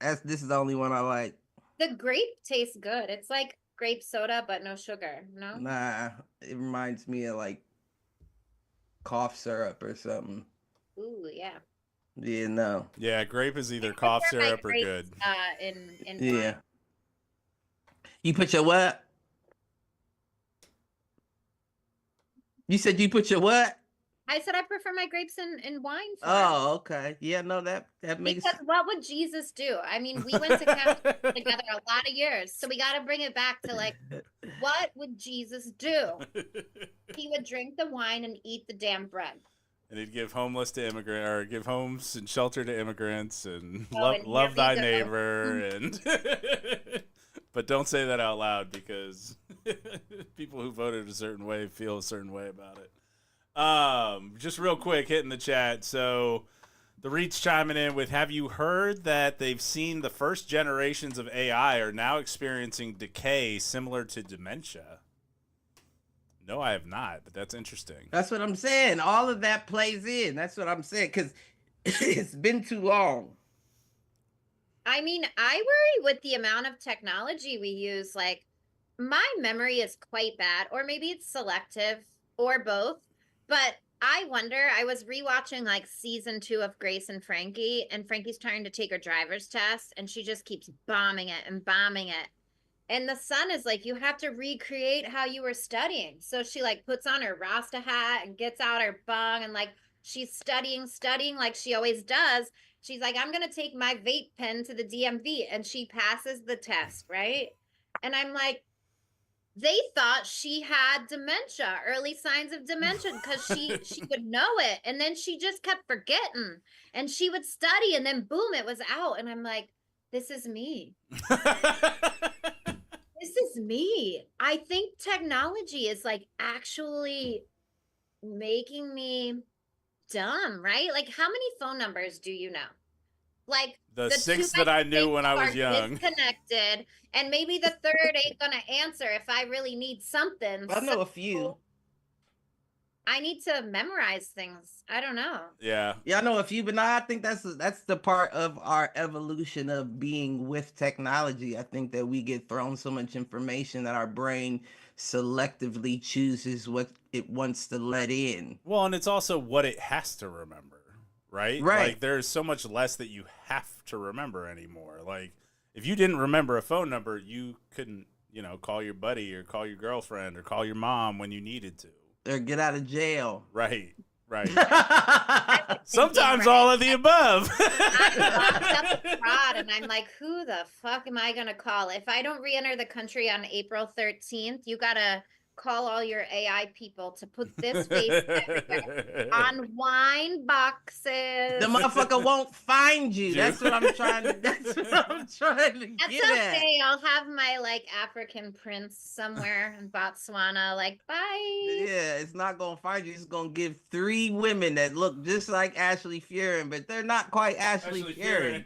This is the only one I like. The grape tastes good. It's like grape soda, but no sugar. No. Nah, it reminds me of like cough syrup or something. Ooh, yeah. Yeah, no. Yeah, grape is either cough syrup or good. In Yeah. wine. You put your what? You said you put your what? I said I prefer my grapes in wine form. Oh, okay. Yeah, no, that makes Because what would Jesus do? I mean, we went to Catholic together a lot of years, so we got to bring it back to like, what would Jesus do? He would drink the wine and eat the damn bread. And he'd give homeless to immigrant, or give homes and shelter to immigrants, and and love thy neighbor, and but don't say that out loud because people who voted a certain way feel a certain way about it. Just real quick, hitting the chat. So the REIT's chiming in with, have you heard that they've seen the first generations of AI are now experiencing decay similar to dementia? No, I have not, but that's interesting. That's what I'm saying. All of that plays in. That's what I'm saying, because it's been too long. I mean, I worry with the amount of technology we use. Like, my memory is quite bad, or maybe it's selective, or both. But I wonder, I was rewatching like season 2 of Grace and Frankie's trying to take her driver's test, and she just keeps bombing it and bombing it. And the son is like, you have to recreate how you were studying. So she like puts on her Rasta hat and gets out her bong, and like she's studying like she always does. She's like, I'm going to take my vape pen to the DMV, and she passes the test, right? And I'm like, they thought she had dementia, early signs of dementia, because she would know it. And then she just kept forgetting, and she would study, and then boom, it was out. And I'm like, this is me. This is me. I think technology is like actually making me dumb, right? Like, how many phone numbers do you know? Like the 6 that I knew when I was young. Disconnected, and maybe the third ain't gonna answer if I really need something. I know a few. I need to memorize things. I don't know. Yeah, I know a few, but no, I think that's the part of our evolution of being with technology. I think that we get thrown so much information that our brain selectively chooses what it wants to let in. Well, and it's also what it has to remember. Right? Like, there's so much less that you have to remember anymore. Like, if you didn't remember a phone number, you couldn't, call your buddy or call your girlfriend or call your mom when you needed to. Or get out of jail. Right. Right. Sometimes all of the above. I locked up abroad, and I'm like, who the fuck am I gonna call? If I don't re-enter the country on April 13th, you gotta call all your AI people to put this face everywhere on wine boxes. The motherfucker won't find you. That's what I'm trying to. That's what I'm trying to That's get at. okay. I'll have my like African prince somewhere in Botswana. Like, bye. Yeah, it's not gonna find you. It's gonna give 3 women that look just like Ashley Furien, but they're not quite Ashley Furien.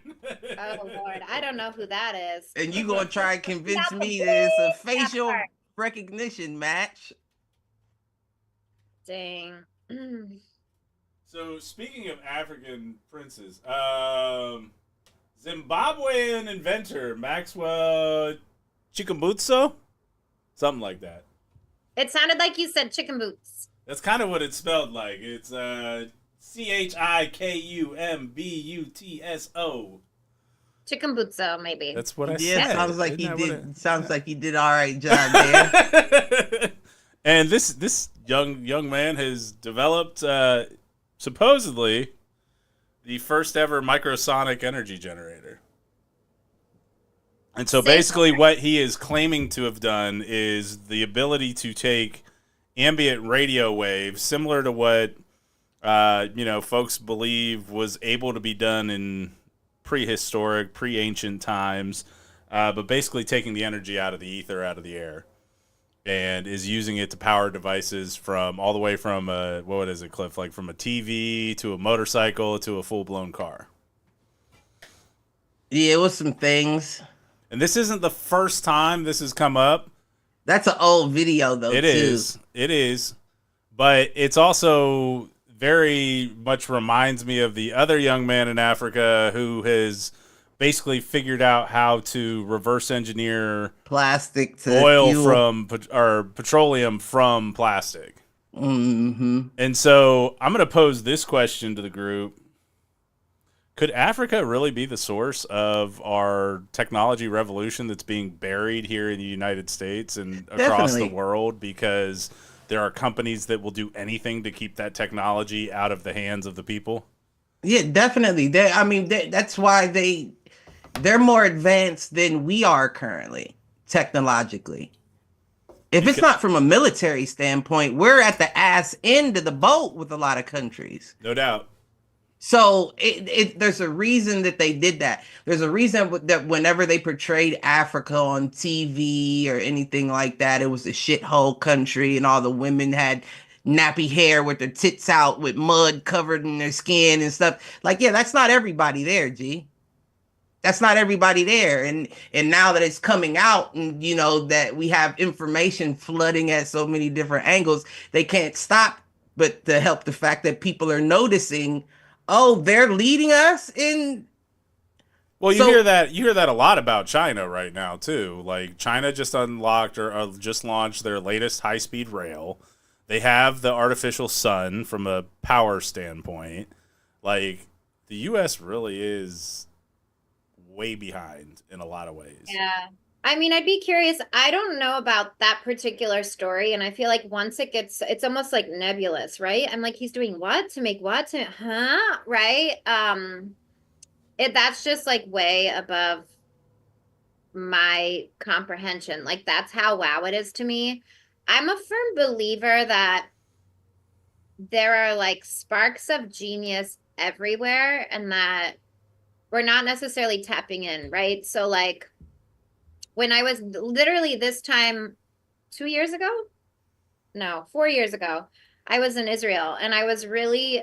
Oh Lord, I don't know who that is. And you gonna try and convince me that it's a facial recognition match? Dang. So speaking of African princes, Zimbabwean inventor Maxwell Chikumbutso, something like that. It sounded like you said chicken boots. That's kind of what it's spelled like. It's Chikumbutso. Chikumbutso, maybe. That's what I said. Yeah, sounds like he did. Sounds like he did all right job there. And this young man has developed supposedly the first ever microsonic energy generator. And so basically what he is claiming to have done is the ability to take ambient radio waves, similar to what folks believe was able to be done in prehistoric, pre-ancient times, but basically taking the energy out of the ether, out of the air, and is using it to power devices from all the way from what is it, Cliff? Like from a TV to a motorcycle to a full-blown car. Yeah, it was some things. And this isn't the first time this has come up. That's an old video, though. It is. But it's also very much reminds me of the other young man in Africa who has basically figured out how to reverse engineer plastic to oil fuel. from or petroleum from plastic. Mm-hmm. And so I'm going to pose this question to the group. Could Africa really be the source of our technology revolution that's being buried here in the United States and across the world because there are companies that will do anything to keep that technology out of the hands of the people? Yeah, definitely. That's why they're more advanced than we are currently technologically. If it's not from a military standpoint, we're at the ass end of the boat with a lot of countries. No doubt. So there's a reason that they did that. There's a reason that whenever they portrayed Africa on TV or anything like that, it was a shithole country and all the women had nappy hair with their tits out with mud covered in their skin and stuff. Like, yeah, that's not everybody there, G. That's not everybody there. And now that it's coming out and, that we have information flooding at so many different angles, they can't stop but to help the fact that people are noticing, oh, they're leading us in. Well, you hear that a lot about China right now too. Like China just unlocked or just launched their latest high-speed rail. They have the artificial sun from a power standpoint. Like the U.S. really is way behind in a lot of ways. Yeah. I mean, I'd be curious. I don't know about that particular story. And I feel like once it's almost like nebulous, right? I'm like, he's doing what to make what to, right? That's just like way above my comprehension. Like that's how wow it is to me. I'm a firm believer that there are like sparks of genius everywhere and that we're not necessarily tapping in, right? So like when I was literally this time 4 years ago, I was in Israel and I was really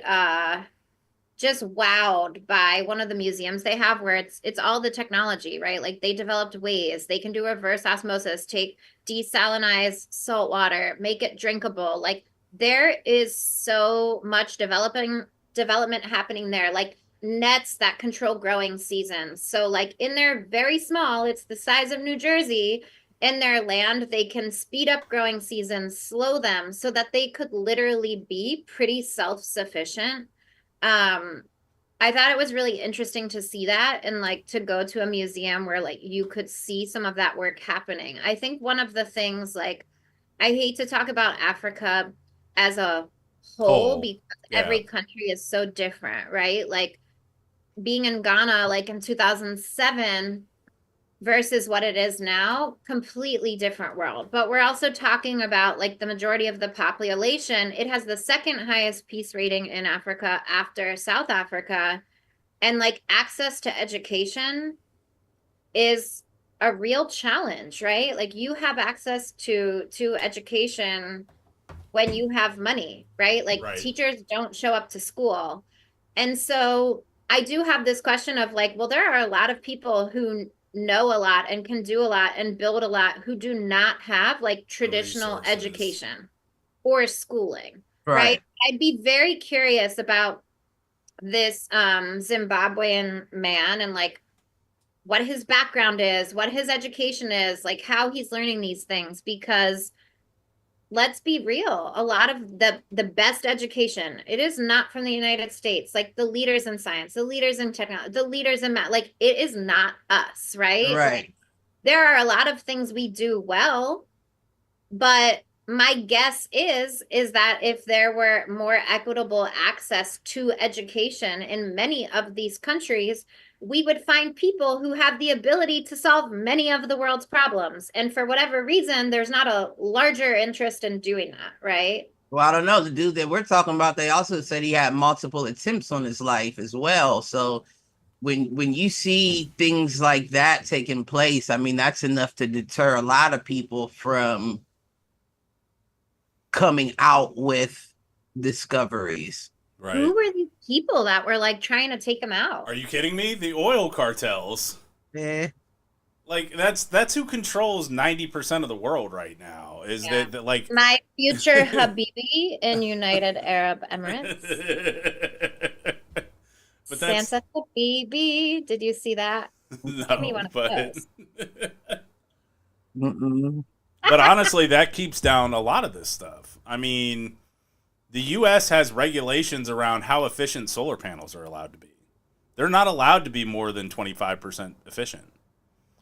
just wowed by one of the museums they have where it's all the technology, right? Like they developed ways they can do reverse osmosis, take desalinized salt water, make it drinkable. Like there is so much development happening there. Like nets that control growing seasons. So like in their very small, it's the size of New Jersey, in their land, they can speed up growing seasons, slow them so that they could literally be pretty self-sufficient. I thought it was really interesting to see that and like to go to a museum where like you could see some of that work happening. I think one of the things, like I hate to talk about Africa as a whole because Yeah. every country is so different, right? Like being in Ghana, like in 2007 versus what it is now, completely different world. But we're also talking about like the majority of the population. It has the second highest peace rating in Africa after South Africa. And like access to education is a real challenge, right? Like you have access to education when you have money, right? Like Right. teachers don't show up to school. And so I do have this question of like, well, there are a lot of people who know a lot and can do a lot and build a lot who do not have like traditional resources. education or schooling, Right. right? I'd be very curious about this Zimbabwean man and like what his background is, what his education is, like how he's learning these things, because let's be real, a lot of the best education, it is not from the United States. Like the leaders in science, the leaders in technology, the leaders in math, like it is not us, right? Right. Like, there are a lot of things we do well, but my guess is that if there were more equitable access to education in many of these countries, we would find people who have the ability to solve many of the world's problems. And for whatever reason, there's not a larger interest in doing that, right? Well, I don't know. The dude that we're talking about, they also said he had multiple attempts on his life as well. So when you see things like that taking place, I mean, that's enough to deter a lot of people from coming out with discoveries. Right. Who were these people that were like trying to take him out? Are you kidding me? The oil cartels. Yeah. Like that's who controls 90% of the world right now. Is that like my future Habibi in United Arab Emirates? But that's Santa Habibi. Did you see that? no, but Mm-mm. but honestly, that keeps down a lot of this stuff. I mean, the U.S. has regulations around how efficient solar panels are allowed to be. They're not allowed to be more than 25% efficient,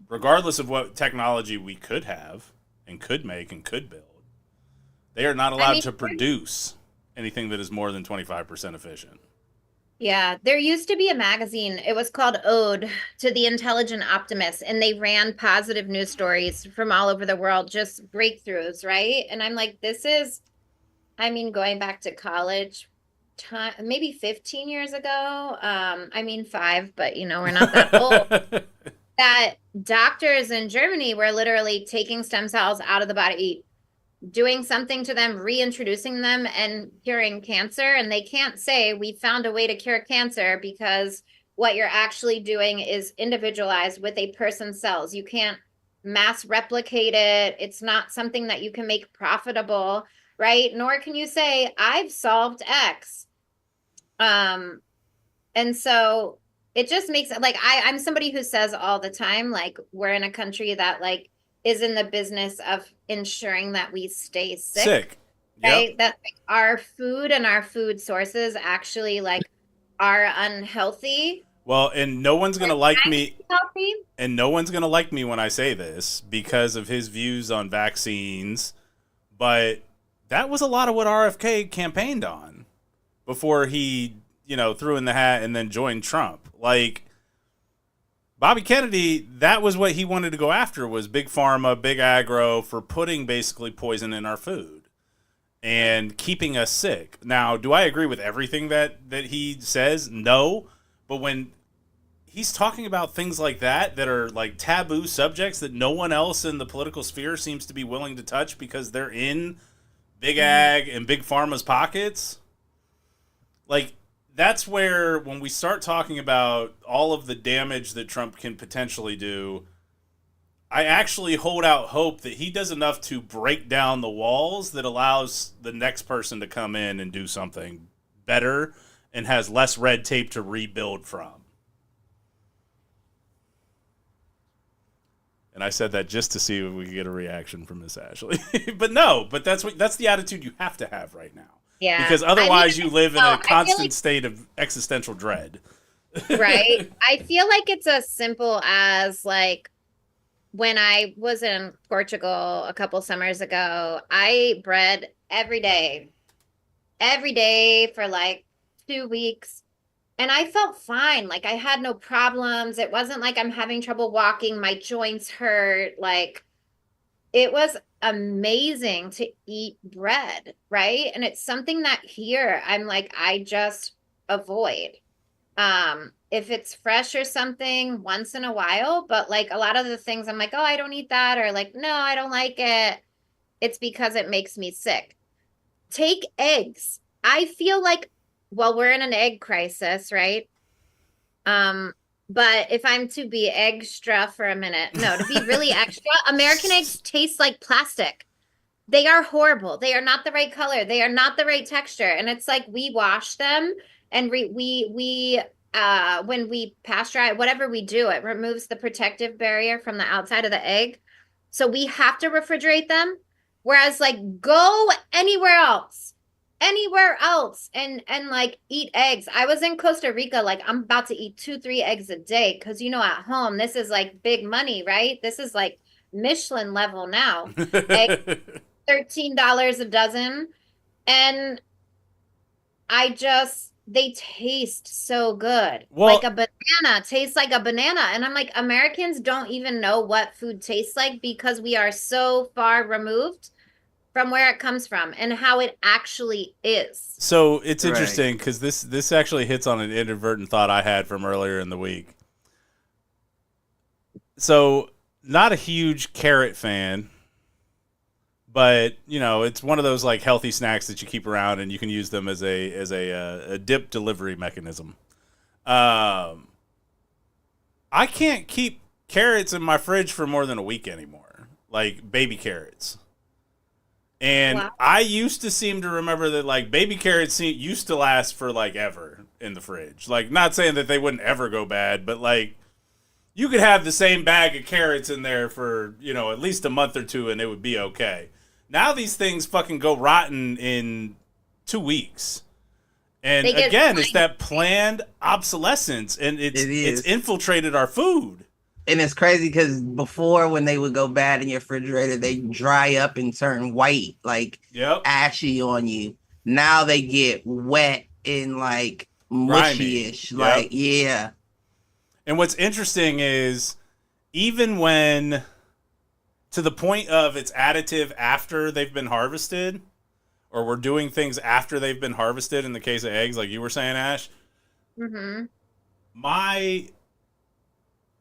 regardless of what technology we could have and could make and could build. They are not allowed to produce anything that is more than 25% efficient. Yeah, there used to be a magazine. It was called Ode to the Intelligent Optimist, and they ran positive news stories from all over the world, just breakthroughs, right? And I'm like, this is, I mean, going back to college, time, maybe 15 years ago. I mean, 5, but you know, we're not that old. That doctors in Germany were literally taking stem cells out of the body, doing something to them, reintroducing them, and curing cancer. And they can't say we found a way to cure cancer, because what you're actually doing is individualized with a person's cells. You can't mass replicate it. It's not something that you can make profitable, right? Nor can you say I've solved X. And so it just makes it like I'm somebody who says all the time, like, we're in a country that like is in the business of ensuring that we stay sick. Right? Yep. That like our food and our food sources actually like are unhealthy. Well, and no one's going to like me. Healthy. And no one's going to like me when I say this because of his views on vaccines. But that was a lot of what RFK campaigned on before he, you know, threw in the hat and then joined Trump. Like, Bobby Kennedy, that was what he wanted to go after, was big pharma, big agro, for putting basically poison in our food and keeping us sick. Now, do I agree with everything that he says? No. But when he's talking about things like that are like taboo subjects that no one else in the political sphere seems to be willing to touch because they're in big ag and big pharma's pockets, like, that's where, when we start talking about all of the damage that Trump can potentially do, I actually hold out hope that he does enough to break down the walls that allows the next person to come in and do something better and has less red tape to rebuild from. And I said that just to see if we could get a reaction from Miss Ashley. But no, but that's the attitude you have to have right now. Yeah. Because otherwise you live in a constant state of existential dread. Right. I feel like it's as simple as like when I was in Portugal a couple summers ago, I bred every day every day for like 2 weeks. And I felt fine. Like I had no problems. It wasn't like I'm having trouble walking. My joints hurt. Like it was amazing to eat bread, right? And it's something that here I'm like, I just avoid. If it's fresh or something once in a while, but like a lot of the things I'm like, oh, I don't eat that, or like, no, I don't like it. It's because it makes me sick. Take eggs. I feel like, well, we're in an egg crisis, right? But if I'm to be extra for a minute, no, to be really extra, American eggs taste like plastic. They are horrible. They are not the right color. They are not the right texture. And it's like we wash them and we when we pasteurize, whatever we do, it removes the protective barrier from the outside of the egg. So we have to refrigerate them. Whereas like go anywhere else and like eat eggs. I was in Costa Rica, like I'm about to eat 2-3 eggs a day because you know at home this is like big money, right? This is like Michelin level now. Egg, $13 a dozen, and they taste so good. Well, like a banana tastes like a banana, and I'm like, Americans don't even know what food tastes like because we are so far removed from where it comes from and how it actually is. So it's interesting because this actually hits on an inadvertent thought I had from earlier in the week. So not a huge carrot fan, but you know it's one of those like healthy snacks that you keep around and you can use them as a dip delivery mechanism. I can't keep carrots in my fridge for more than a week anymore, like baby carrots. And wow. I used to seem to remember that like baby carrots used to last for like ever in the fridge. Like not saying that they wouldn't ever go bad, but like you could have the same bag of carrots in there for, you know, at least a month or two and it would be okay. Now these things fucking go rotten in 2 weeks. And again, it's that planned obsolescence and it's infiltrated our food. And it's crazy because before, when they would go bad in your refrigerator, they dry up and turn white, like ashy on you. Now they get wet and like mushy-ish. Yep. Like, yeah. And what's interesting is even when, to the point of it's additive after they've been harvested, or we're doing things after they've been harvested in the case of eggs, like you were saying, Ash. Mm-hmm.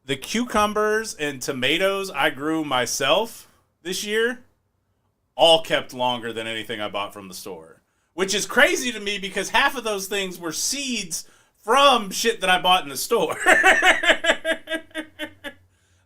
The cucumbers and tomatoes I grew myself this year all kept longer than anything I bought from the store. Which is crazy to me because half of those things were seeds from shit that I bought in the store.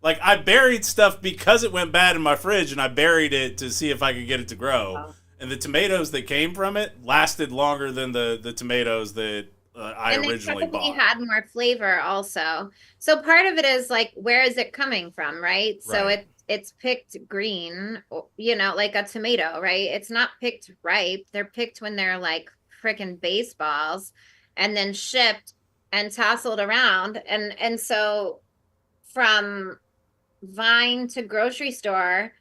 Like, I buried stuff because it went bad in my fridge, and I buried it to see if I could get it to grow. Oh. And the tomatoes that came from it lasted longer than the tomatoes that I originally bought. And had more flavor also. So part of it is like, where is it coming from, right? So it's picked green, you know, like a tomato, right? It's not picked ripe. They're picked when they're like freaking baseballs and then shipped and tousled around. And so from vine to grocery store,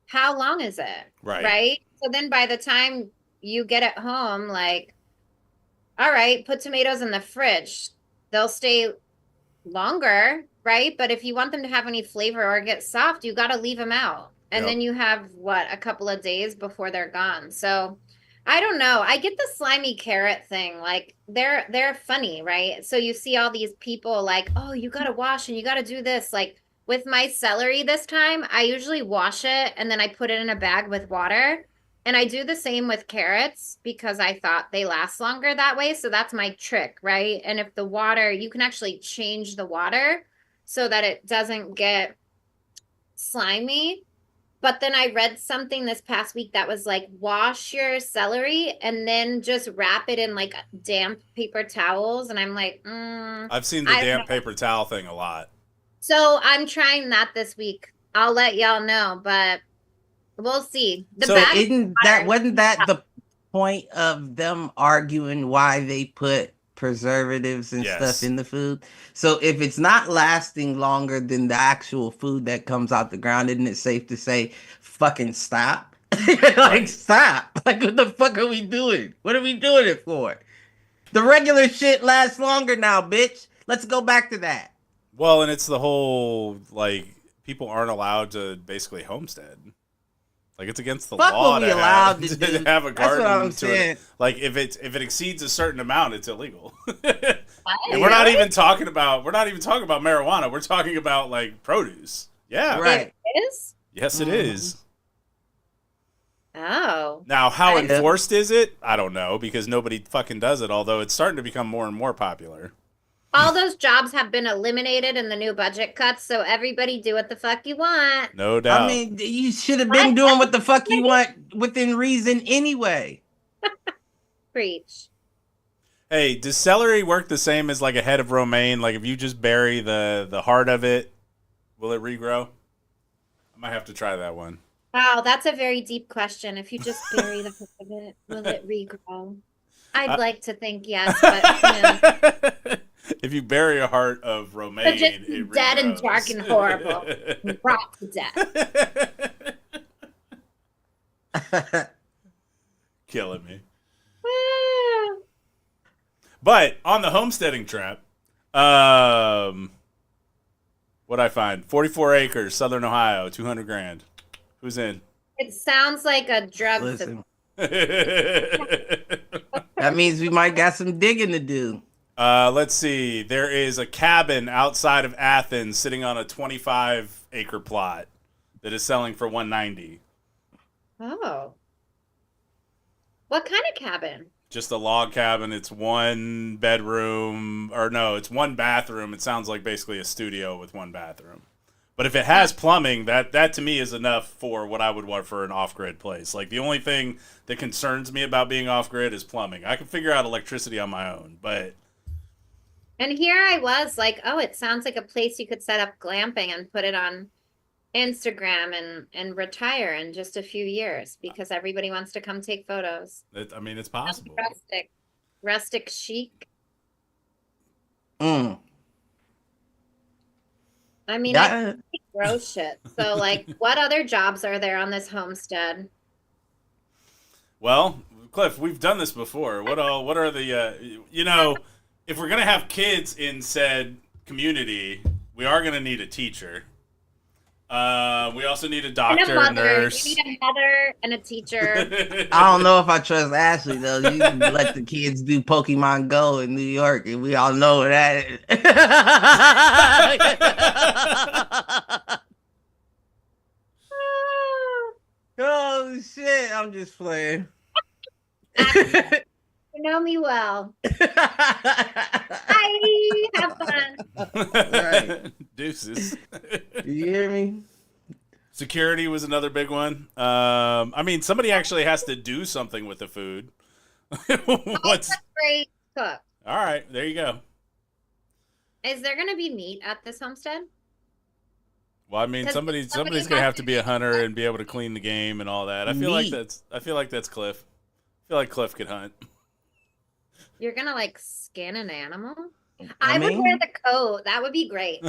how long is it? Right? So then by the time you get it home, like, all right, put tomatoes in the fridge. They'll stay longer, right? But if you want them to have any flavor or get soft, you got to leave them out. And then you have, a couple of days before they're gone. So I don't know. I get the slimy carrot thing. Like, they're funny, right? So you see all these people like, oh, you got to wash and you got to do this. Like, with my celery this time, I usually wash it and then I put it in a bag with water. And I do the same with carrots because I thought they last longer that way. So that's my trick, right? And if the water, you can actually change the water so that it doesn't get slimy. But then I read something this past week that was like, wash your celery and then just wrap it in like damp paper towels. And I'm like, I've seen the damp paper towel thing a lot. So I'm trying that this week. I'll let y'all know, but we'll see. Wasn't that the point of them arguing why they put preservatives and stuff in the food? So if it's not lasting longer than the actual food that comes out the ground, isn't it safe to say fucking stop? Like, stop. Like, what the fuck are we doing? What are we doing it for? The regular shit lasts longer now, bitch. Let's go back to that. Well, and it's the whole, like, people aren't allowed to basically homestead. Like, it's against the Fuck law what we to allowed have, to do. have a garden. That's what I'm saying. Like, if it exceeds a certain amount, it's illegal. And What? we're not even talking about marijuana. We're talking about, like, produce. Yeah. Right. It is? Yes, it is. Oh. Now, how I- enforced is it? I don't know, because nobody fucking does it, although it's starting to become more and more popular. All those jobs have been eliminated in the new budget cuts, so everybody do what the fuck you want. No doubt. I mean, you should have been doing what the fuck you want within reason anyway. Preach. Hey, does celery work the same as, like, a head of romaine? Like, if you just bury the heart of it, will it regrow? I might have to try that one. Wow, that's a very deep question. If you just bury the hook of it, will it regrow? I'd like to think yes, but you know. If you bury a heart of romaine, They're just it dead and regrows. dark and horrible. Rot to death. Killing me. Ah. But on the homesteading trap, what'd I find? 44 acres, Southern Ohio, 200 grand. Who's in? It sounds like a drug. Listen, that means we might got some digging to do. Let's see. There is a cabin outside of Athens sitting on a 25-acre plot that is selling for $190. Oh. What kind of cabin? Just a log cabin. It's one bedroom, or no, it's one bathroom. It sounds like basically a studio with one bathroom. But if it has plumbing, that to me is enough for what I would want for an off-grid place. Like, the only thing that concerns me about being off-grid is plumbing. I can figure out electricity on my own, but... And here I was like, oh, it sounds like a place you could set up glamping and put it on Instagram and retire in just a few years because everybody wants to come take photos. I mean, it's possible. Rustic chic. Mm. I mean, That- I think gross shit. So, like, what other jobs are there on this homestead? Well, Cliff, we've done this before. What are the, if we're going to have kids in said community, we are going to need a teacher. We also need a doctor, and a mother. nurse. You need a mother and a teacher. I don't know if I trust Ashley though. You can let the kids do Pokemon Go in New York, and we all know that. Oh shit! I'm just playing. You know me well. Bye. Have fun. Right. Deuces. You hear me? Security was another big one. I mean, somebody actually has to do something with the food. What's a great cook? All right, there you go. Is there going to be meat at this homestead? Well, I mean, somebody's gonna have to be a hunter and be able to clean the game and all that. I feel like that's Cliff. I feel like Cliff could hunt. You're gonna like skin an animal? I I would mean- wear the coat. That would be great.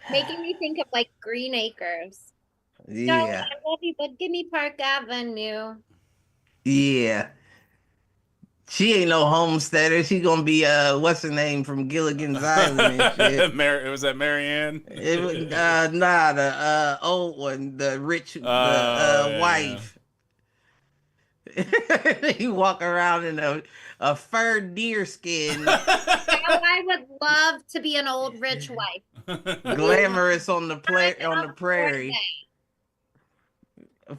Making me think of like Green Acres. No, Yeah, I love you, but give me Park Avenue. yeah. She ain't no homesteader. She gonna be what's her name from Gilligan's Island and shit. Was that Marianne? It was the old one, the rich Yeah. wife. You walk around in a fur deer skin, Oh, I would love to be an old rich wife. glamorous on the prairie.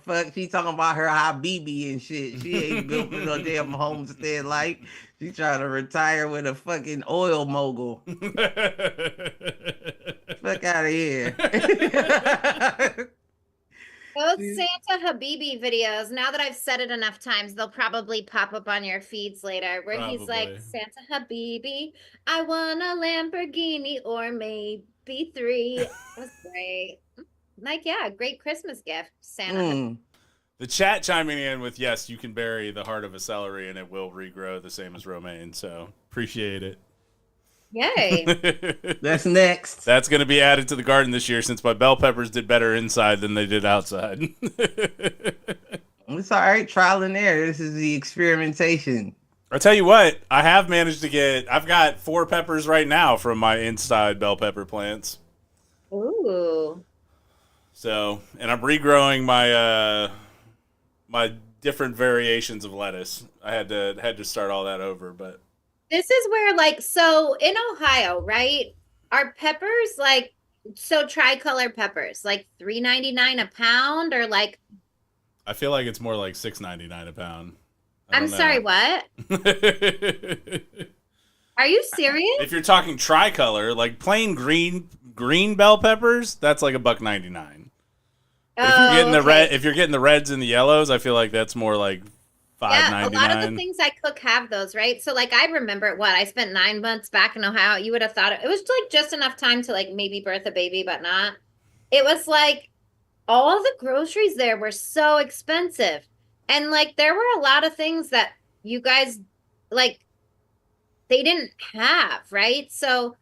Fuck, she talking about her Habibi and shit. She ain't built for no damn homestead life. She trying to retire with a fucking oil mogul. Fuck out of here. Those Santa Habibi videos, now that I've said it enough times, they'll probably pop up on your feeds later where he's like, Probably. Santa Habibi, I want a Lamborghini or maybe 3. It was great. Like, yeah, great Christmas gift, Santa. Mm. The chat chiming in with, yes, you can bury the heart of a celery and it will regrow the same as romaine, so appreciate it. Yay. That's next. That's going to be added to the garden this year since my bell peppers did better inside than they did outside. It's all right. Trial and error. This is the experimentation. I'll tell you what, I have managed to I've got 4 peppers right now from my inside bell pepper plants. Ooh. So, and I'm regrowing my my different variations of lettuce. I had to start all that over, but This is where, like, so in Ohio, right? Are peppers like, so tricolor peppers, like $3.99 a pound, or like? I feel like it's more like $6.99 a pound. I'm sorry, what? Are you serious? If you're talking tricolor, like plain green bell peppers, that's like $1.99. If you're getting the red, if you're getting the reds and the yellows, I feel like that's more like $5.99. Yeah, a lot of the things I cook have those, right? So like I remember I spent 9 months back in Ohio. You would have thought it was like just enough time to like maybe birth a baby, but not. It was like all the groceries there were so expensive. And like there were a lot of things that you guys like they didn't have, right? So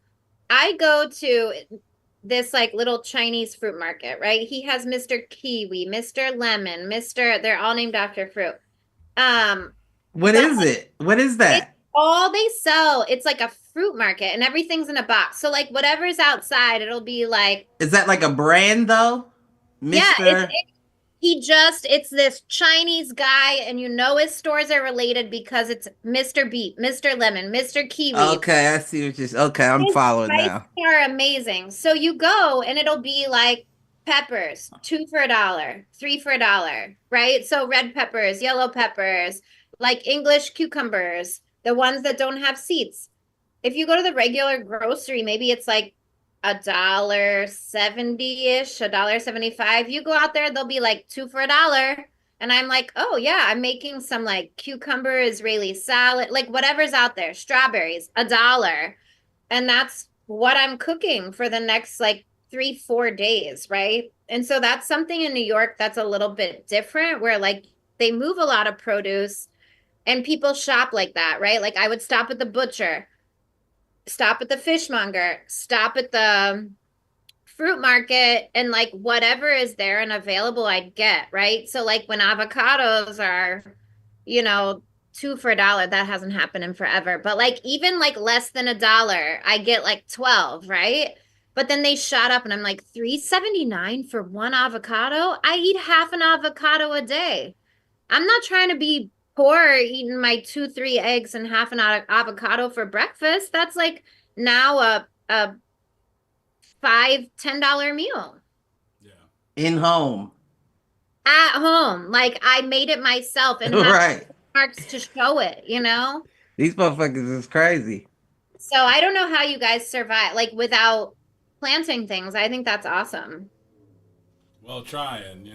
I go to this like little Chinese fruit market, right? He has Mr. Kiwi, Mr. Lemon, they're all named after fruit. What is it? What is that? All they sell, it's like a fruit market and everything's in a box. So like whatever's outside, it'll be like. Is that like a brand though? Mr. Yeah, it's this Chinese guy, and you know his stores are related because it's Mr. Beet, Mr. Lemon, Mr. Kiwi. Okay, I see what you're. Okay, I'm following now. They are amazing. So you go, and it'll be like peppers, 2 for $1, 3 for $1, right? So red peppers, yellow peppers, like English cucumbers, the ones that don't have seeds. If you go to the regular grocery, maybe it's like $1.70-ish, $1.75. You go out there, they'll be like 2 for $1. And I'm like, oh yeah, I'm making some like cucumber Israeli salad, like whatever's out there, strawberries, $1. And that's what I'm cooking for the next like 3-4 days, right? And so that's something in New York that's a little bit different, where like they move a lot of produce and people shop like that, right? Like I would stop at the butcher, stop at the fishmonger, stop at the fruit market, and like whatever is there and available I'd get, right? So like when avocados are, 2 for $1, that hasn't happened in forever, but like even like less than $1, I get like 12, right? But then they shot up and I'm like, $3.79 for one avocado? I eat half an avocado a day. I'm not trying to be poor eating my 2-3 eggs and half an avocado for breakfast. That's like now a $5-10 meal. Yeah. At home. Like I made it myself and right. Marks to show it, These motherfuckers is crazy. So I don't know how you guys survive like without planting things. I think that's awesome. Well, trying,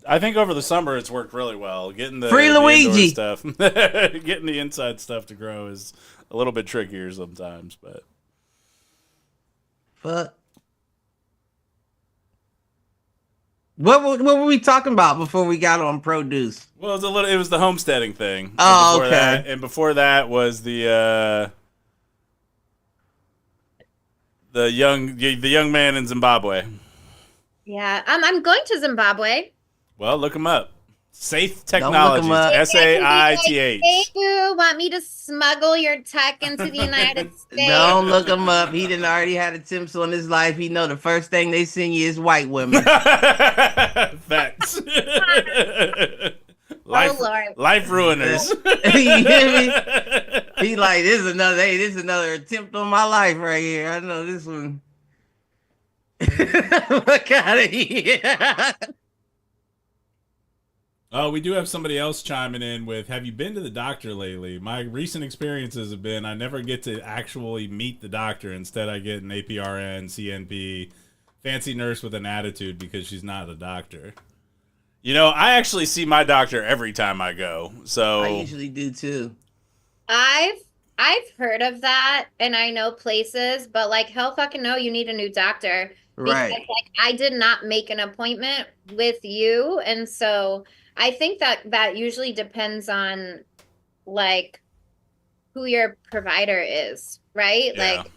I think over the summer it's worked really well. Getting the Free Luigi stuff, getting the inside stuff to grow is a little bit trickier sometimes, but. What were we talking about before we got on produce? Well, it was the homesteading thing. Oh, okay. And before that was the young man in Zimbabwe. Yeah, I'm going to Zimbabwe. Well, look him up. Saith Technologies, SAITH. You want me to smuggle your tech into the United States? Don't look him up. He didn't already had attempts on his life. He know the first thing they send you is white women. Facts. Life ruiners. You hear me? He like, this is another attempt on my life right here. I know this one. Look out of here. Oh, we do have somebody else chiming in with, have you been to the doctor lately? My recent experiences have been I never get to actually meet the doctor. Instead, I get an APRN, CNP, fancy nurse with an attitude because she's not a doctor. I actually see my doctor every time I go. So I usually do too. I've heard of that, and I know places, but like hell fucking no, you need a new doctor. Right. Because like I did not make an appointment with you, and so I think that usually depends on like who your provider is, right? Yeah. Like,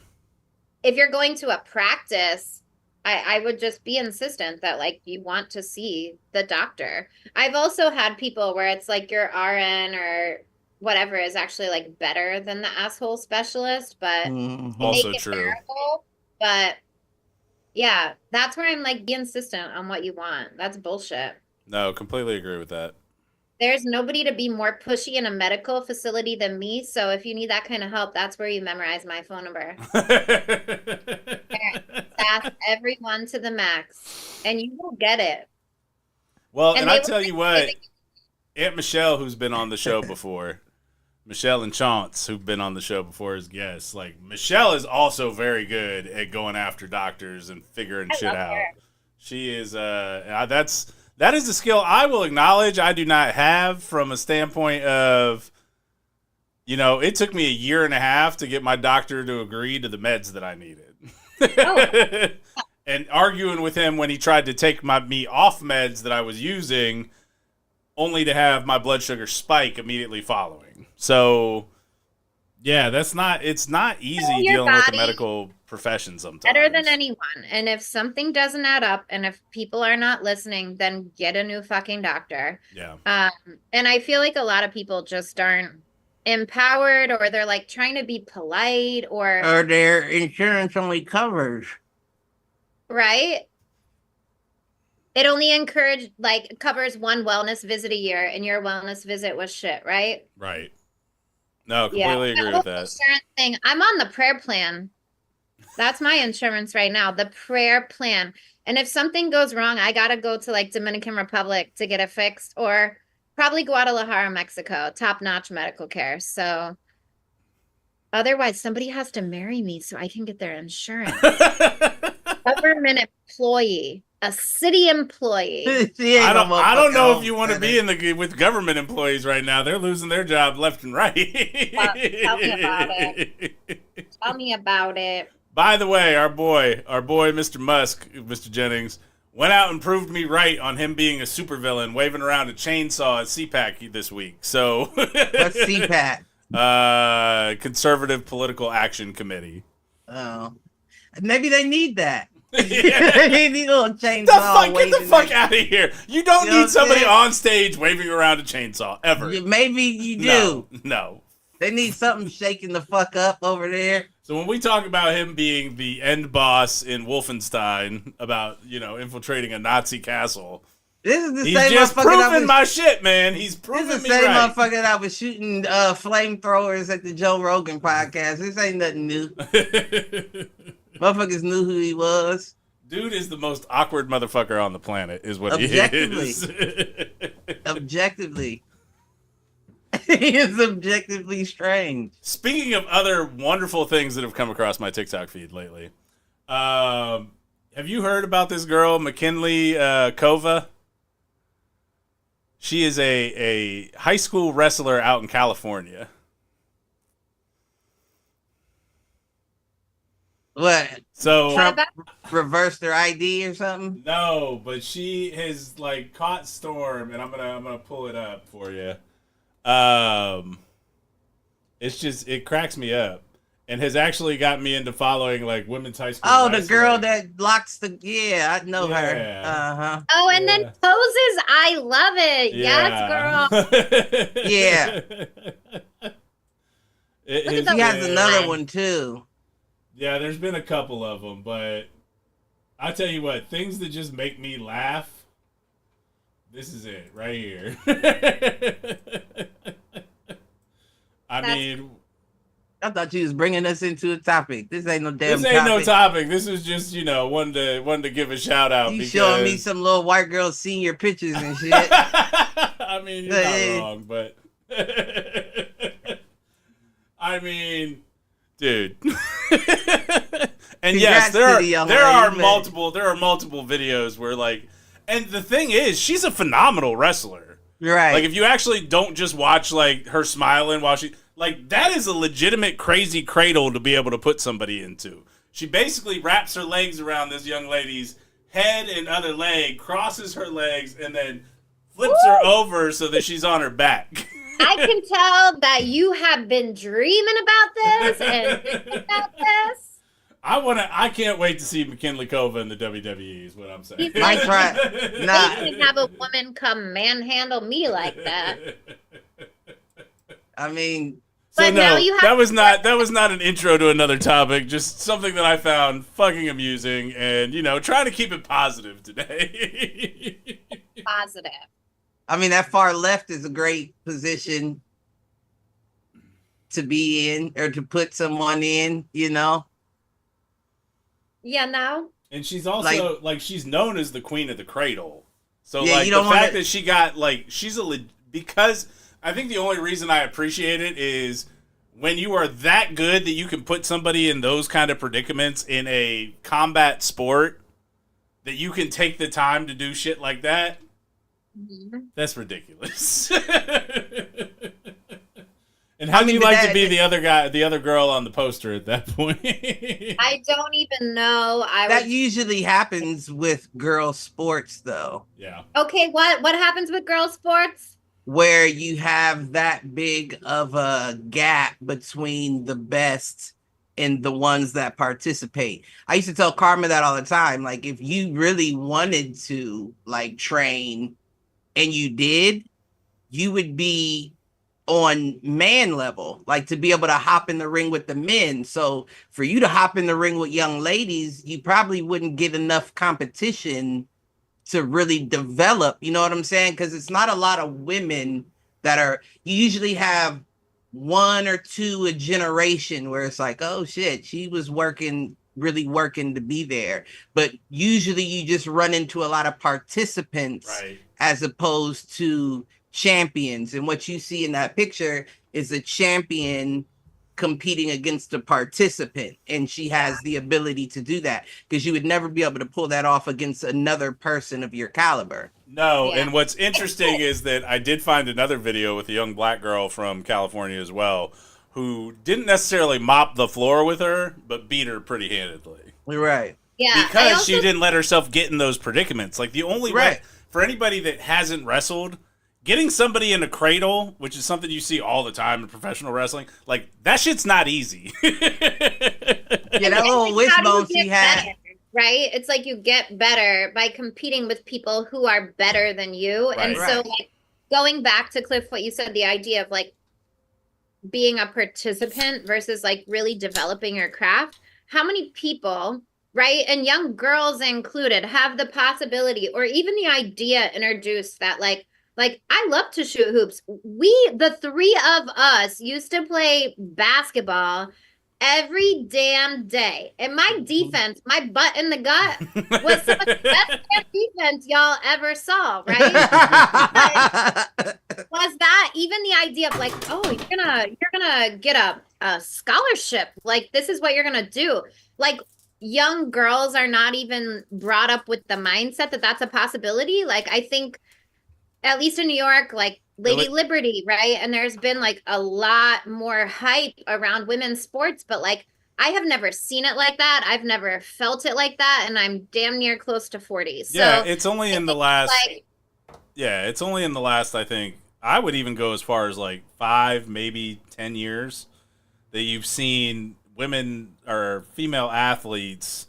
if you're going to a practice, I would just be insistent that like you want to see the doctor. I've also had people where it's like your RN or whatever is actually like better than the asshole specialist, but Also make it true. bearable. But yeah, that's where I'm like, be insistent on what you want. That's bullshit. No, completely agree with that. There's nobody to be more pushy in a medical facility than me. So if you need that kind of help, that's where you memorize my phone number. Staff everyone to the max, and you will get it. Well, and I tell you what, Aunt Michelle, who's been on the show before, Michelle and Chance, who've been on the show before as guests, like Michelle is also very good at going after doctors and figuring shit out. Her. She is that is a skill I will acknowledge I do not have from a standpoint of, it took me 1.5 years to get my doctor to agree to the meds that I needed. Oh. And arguing with him when he tried to take me off meds that I was using, only to have my blood sugar spike immediately following. So, yeah, it's not easy dealing with the medical profession sometimes. Better than anyone. And if something doesn't add up and if people are not listening, then get a new fucking doctor. Yeah. And I feel like a lot of people just aren't empowered, or they're like trying to be polite, or their insurance only covers. Right? It only covers one wellness visit a year, and your wellness visit was shit, right? Right. No, completely agree with that. Insurance thing. I'm on the prayer plan. That's my insurance right now, the prayer plan. And if something goes wrong, I gotta go to like Dominican Republic to get it fixed, or probably Guadalajara, Mexico. Top-notch medical care. So otherwise, somebody has to marry me so I can get their insurance. Government employee. A city employee. I don't know if you want to be with government employees right now. They're losing their job left and right. Tell me about it. Tell me about it. By the way, our boy, Mr. Musk, Mr. Jennings, went out and proved me right on him being a supervillain, waving around a chainsaw at CPAC this week. So, what's CPAC? Conservative Political Action Committee. Oh, maybe they need that. They need a little chainsaw. Get the fuck out of here! You don't need somebody on stage waving around a chainsaw ever. Maybe you do. No. They need something shaking the fuck up over there. So when we talk about him being the end boss in Wolfenstein, about infiltrating a Nazi castle, this is the he's same just motherfucker proving my shit, man. He's proving me right. This is the same motherfucker that I was shooting flamethrowers at the Joe Rogan podcast. This ain't nothing new. Motherfuckers knew who he was. Dude is the most awkward motherfucker on the planet, is what he is. Objectively. He is objectively strange. Speaking of other wonderful things that have come across my TikTok feed lately, have you heard about this girl, McKinley Kova? She is a high school wrestler out in California. What? So Trump reversed their ID or something? No, but she has caught storm, and I'm gonna pull it up for you. It cracks me up, and has actually got me into following women's high school. Oh, the girl that locks the I know her. Oh, and then poses. I love it. Yeah. Yes, girl. Yeah. She has another one too. Yeah, there's been a couple of them, but I tell you what, things that just make me laugh. This is it right here. I thought you was bringing us into a topic. This ain't no damn topic. This ain't no topic. This was just, one to give a shout out. You showing me some little white girl senior pictures and shit. I mean, you're not wrong, but I mean, dude. And yes, there are multiple videos where and the thing is, she's a phenomenal wrestler. Right. If you actually don't just watch her smiling while she that is a legitimate crazy cradle to be able to put somebody into. She basically wraps her legs around this young lady's head and other leg, crosses her legs, and then flips her over so that she's on her back. I can tell that you have been dreaming about this and thinking about this. I can't wait to see McKinley Cova in the WWE is what I'm saying. Might try. Nah. They can have a woman come manhandle me like that. I mean, so But no, now you have that was not an intro to another topic. Just something that I found fucking amusing, and trying to keep it positive today. positive. I mean, that far left is a great position to be in or to put someone in, Yeah, no. And she's also like she's known as the queen of the cradle. So Yeah, like the fact that she got because I think the only reason I appreciate it is when you are that good that you can put somebody in those kind of predicaments in a combat sport, that you can take the time to do shit like that. Mm-hmm. That's ridiculous. And how do you like to be the other girl on the poster at that point? I don't even know. That usually happens with girl sports, though. Yeah. Okay, what happens with girl sports? Where you have that big of a gap between the best and the ones that participate. I used to tell Karma that all the time. Like, if you really wanted to, like, train and you did, you would be on man level, like to be able to hop in the ring with the men. So for you to hop in the ring with young ladies, you probably wouldn't get enough competition to really develop, you know what I'm saying? Because it's not a lot of women that are, you usually have one or two a generation where it's like, oh shit, she was really working to be there. But usually you just run into a lot of participants, right, as opposed to champions. And what you see in that picture is a champion competing against a participant, and she has the ability to do that, because you would never be able to pull that off against another person of your caliber. No, yeah. And what's interesting is that I did find another video with a young black girl from California as well, who didn't necessarily mop the floor with her, but beat her pretty handedly. Right. Yeah. Because she didn't let herself get in those predicaments. Like the only way, for anybody that hasn't wrestled, getting somebody in a cradle, which is something you see all the time in professional wrestling, like, that shit's not easy. Yeah, that little wishbone she had. Better, right? It's like you get better by competing with people who are better than you. Right. And so, like, going back to Cliff, what you said, the idea of, like, being a participant versus, like, really developing your craft. How many people, right, and young girls included, have the possibility or even the idea introduced that, like, I love to shoot hoops. The three of us used to play basketball every damn day. And my defense, my butt in the gut, was some of the best defense y'all ever saw, right? Was that even the idea of like, oh, you're gonna get a scholarship. Like, this is what you're gonna do. Like, young girls are not even brought up with the mindset that that's a possibility. Like, I think, at least in New York, like Lady Liberty, right? And there's been like a lot more hype around women's sports, but like I have never seen it like that. I've never felt it like that, and I'm damn near close to 40. So yeah, it's only in the last. It's only in the last. I think I would even go as far as like 5, maybe 10 years that you've seen women or female athletes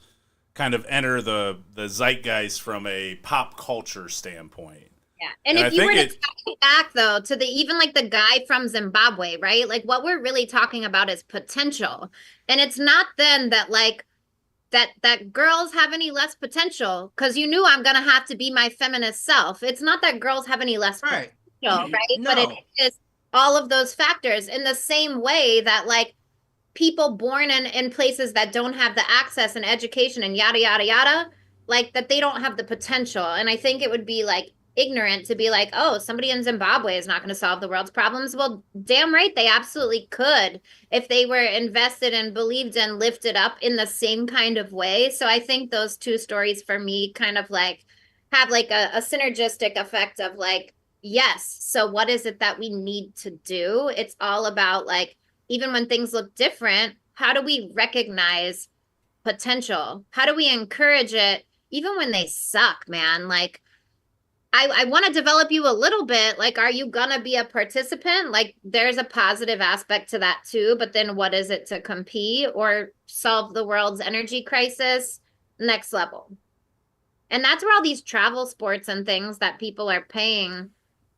kind of enter the zeitgeist from a pop culture standpoint. Yeah. And if you were to take it back, though, to even like the guy from Zimbabwe, right? Like, what we're really talking about is potential. And it's not then that like that girls have any less potential, because you knew I'm going to have to be my feminist self. It's not that girls have any less potential, right? No. But it is all of those factors in the same way that like people born in places that don't have the access and education and yada, yada, yada, like that they don't have the potential. And I think it would be like ignorant to be like, oh, somebody in Zimbabwe is not going to solve the world's problems. Well, damn right, they absolutely could if they were invested and believed and lifted up in the same kind of way. So I think those two stories for me kind of like have like a synergistic effect of like, yes, so what is it that we need to do? It's all about like, even when things look different, how do we recognize potential? How do we encourage it even when they suck, man? Like, I want to develop you a little bit. Like, are you gonna be a participant? Like, there's a positive aspect to that too, but then what is it to compete or solve the world's energy crisis? Next level. And that's where all these travel sports and things that people are paying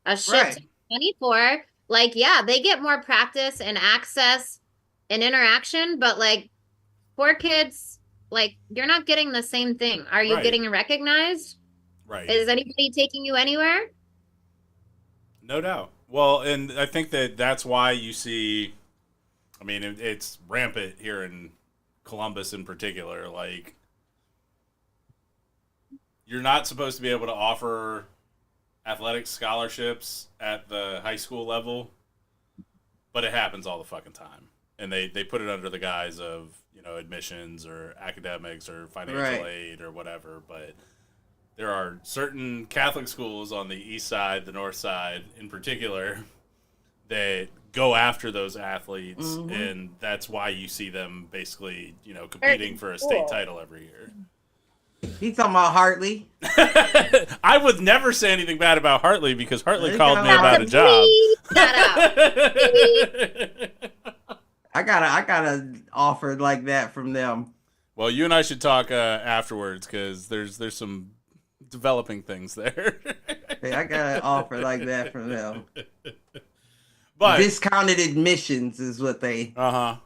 a shit ton of money for, like, yeah, they get more practice and access and interaction, but like poor kids, like, you're not getting the same thing. Are you getting recognized? Right. Is anybody taking you anywhere? No doubt. Well, and I think that's why you see, I mean, it's rampant here in Columbus in particular. Like, you're not supposed to be able to offer athletic scholarships at the high school level, but it happens all the fucking time. And they put it under the guise of, you know, admissions or academics or financial aid or whatever, but there are certain Catholic schools on the east side, the north side in particular, that go after those athletes, and that's why you see them basically, you know, competing for a state title every year. He's talking about Hartley. I would never say anything bad about Hartley because Hartley called me about a job. I got an offer like that from them. Well, you and I should talk afterwards because there's some developing things there. Hey, I got an offer like that from them. But discounted admissions is what they. Yep. Oh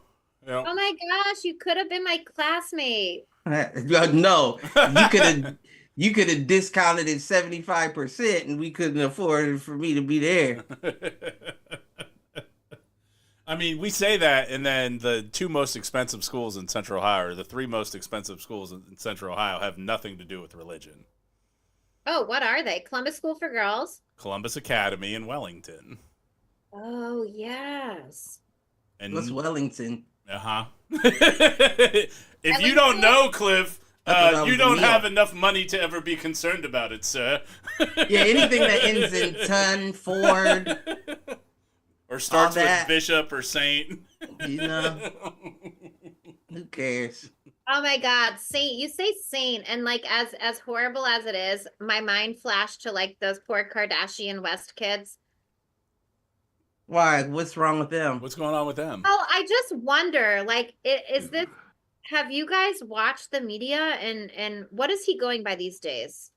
my gosh, you could have been my classmate. No, you could have discounted it 75%, and we couldn't afford for me to be there. I mean, we say that, and then the two most expensive schools in Central Ohio, or the three most expensive schools in Central Ohio, have nothing to do with religion. Oh, what are they? Columbus School for Girls? Columbus Academy in Wellington. Oh, yes. And what's Wellington? If you don't know, Cliff, you don't have enough money to ever be concerned about it, sir. Yeah, anything that ends in ton, Ford, or starts with Bishop or Saint. You know, who cares? Oh my God, Saint! You say Saint, and like as horrible as it is, my mind flashed to like those poor Kardashian West kids. Why? What's wrong with them? What's going on with them? Oh, I just wonder, like, is this? Have you guys watched the media and what is he going by these days?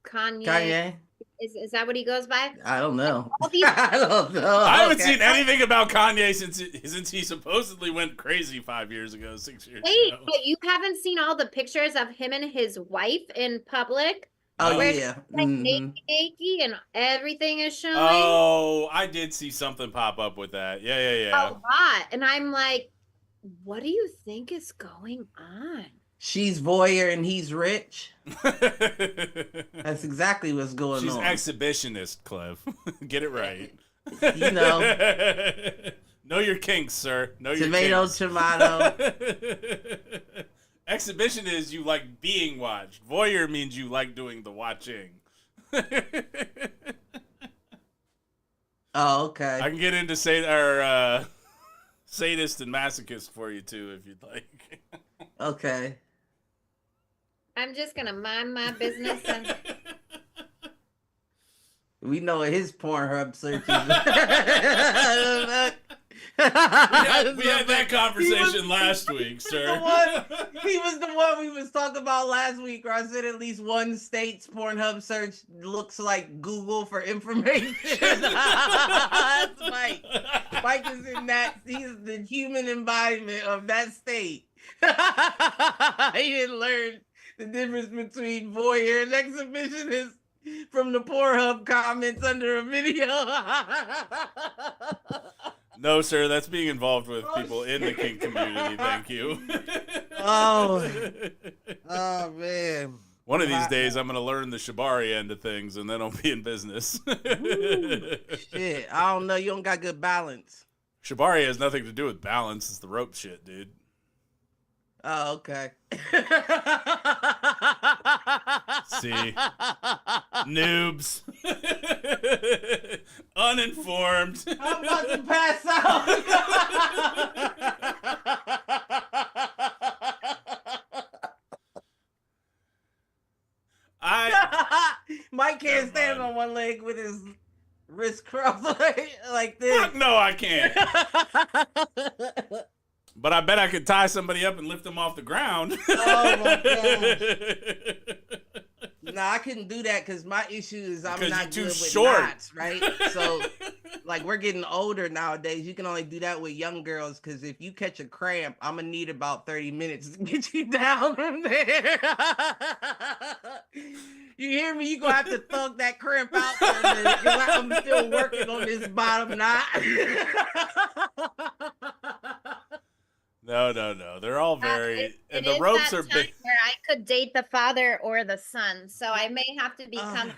Kanye? Is that what he goes by? I don't know. I don't know. I haven't seen anything about Kanye since he supposedly went crazy 5 years ago, 6 years ago. But you haven't seen all the pictures of him and his wife in public? Oh, yeah. Like naked and everything is showing. Oh, I did see something pop up with that. Yeah. A lot. And I'm like, what do you think is going on? She's voyeur and he's rich. That's exactly what's going on. She's exhibitionist, Cliff. Get it right. You know. Know your kinks, sir. Know tomato, your kinks. Tomato. Exhibition is you like being watched. Voyeur means you like doing the watching. Oh, okay. I can get into sadist and masochist for you too, if you'd like. Okay. I'm just gonna mind my business. And... We know what his Pornhub search is. we had that conversation last week, sir. He was the one we was talking about last week, where I said at least one state's Pornhub search looks like Google for information. That's Mike. Mike is in that. He's the human embodiment of that state. He didn't learn the difference between voyeur and exhibitionist from the Pornhub comments under a video. No, sir, that's being involved with people in the kink community. Thank you. Oh man. One of these days, I'm going to learn the shibari end of things, and then I'll be in business. Ooh, shit, I don't know. You don't got good balance. Shibari has nothing to do with balance. It's the rope shit, dude. Oh, okay. See? Noobs. Uninformed. I'm about to pass out. Mike can't stand on one leg with his wrist crossed like this. Fuck no, I can't. But I bet I could tie somebody up and lift them off the ground. Oh my gosh. No, I couldn't do that because my issue is I'm not good with knots, right? So, like, we're getting older nowadays. You can only do that with young girls because if you catch a cramp, I'm going to need about 30 minutes to get you down from there. You hear me? You're going to have to thug that cramp out for a minute because I'm still working on this bottom knot. No. They're all very, and the ropes are big. Where I could date the father or the son, so I may have to become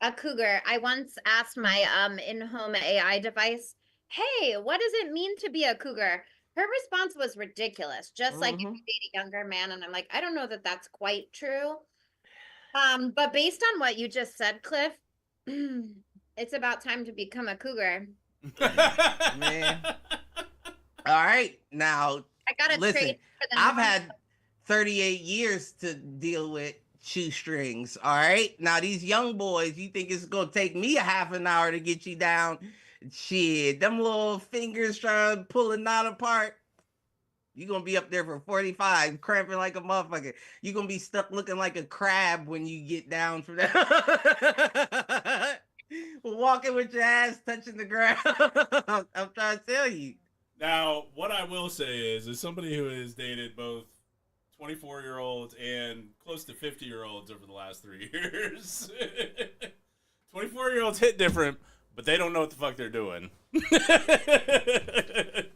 a cougar. I once asked my in-home AI device, "Hey, what does it mean to be a cougar?" Her response was ridiculous, just like if you date a younger man, and I'm like, I don't know that that's quite true. But based on what you just said, Cliff, it's about time to become a cougar. Man. All right, now I gotta listen. I've had 38 years to deal with shoestrings. All right, now these young boys, you think it's gonna take me a half an hour to get you down? Shit, them little fingers trying to pull a knot apart. You're gonna be up there for 45, cramping like a motherfucker. You're gonna be stuck looking like a crab when you get down from that. Walking with your ass touching the ground. I'm trying to tell you. Now, what I will say is, as somebody who has dated both 24-year-olds and close to 50-year-olds over the last 3 years, 24-year-olds hit different, but they don't know what the fuck they're doing. Accurate.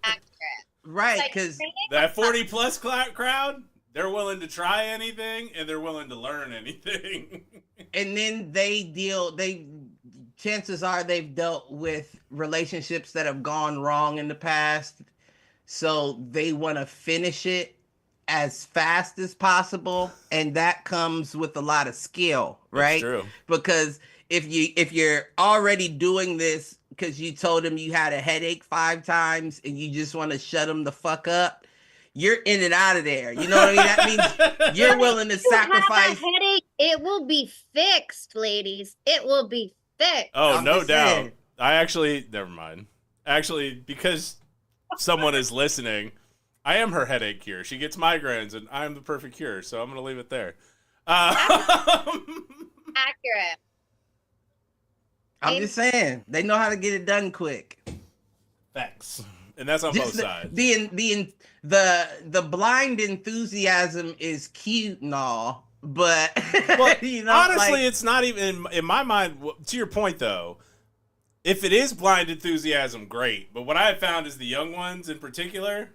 Right, because that 40-plus crowd, they're willing to try anything, and they're willing to learn anything. And then chances are they've dealt with relationships that have gone wrong in the past. So they want to finish it as fast as possible. And that comes with a lot of skill, right? That's true. Because if you're already doing this because you told them you had a headache 5 times and you just want to shut them the fuck up, you're in and out of there. You know what I mean? That means you're willing to sacrifice. Have a headache, it will be fixed, ladies. It will be fixed. Oh, no doubt. I actually, never mind. Actually, because someone is listening, I am her headache cure. She gets migraines, and I'm the perfect cure. So I'm going to leave it there. Accurate. I'm just saying, they know how to get it done quick. Facts. And that's on both sides. The blind enthusiasm is cute and all, but well, you know, honestly, like, it's not even in my mind. To your point, though, if it is blind enthusiasm, great. But what I have found is the young ones, in particular,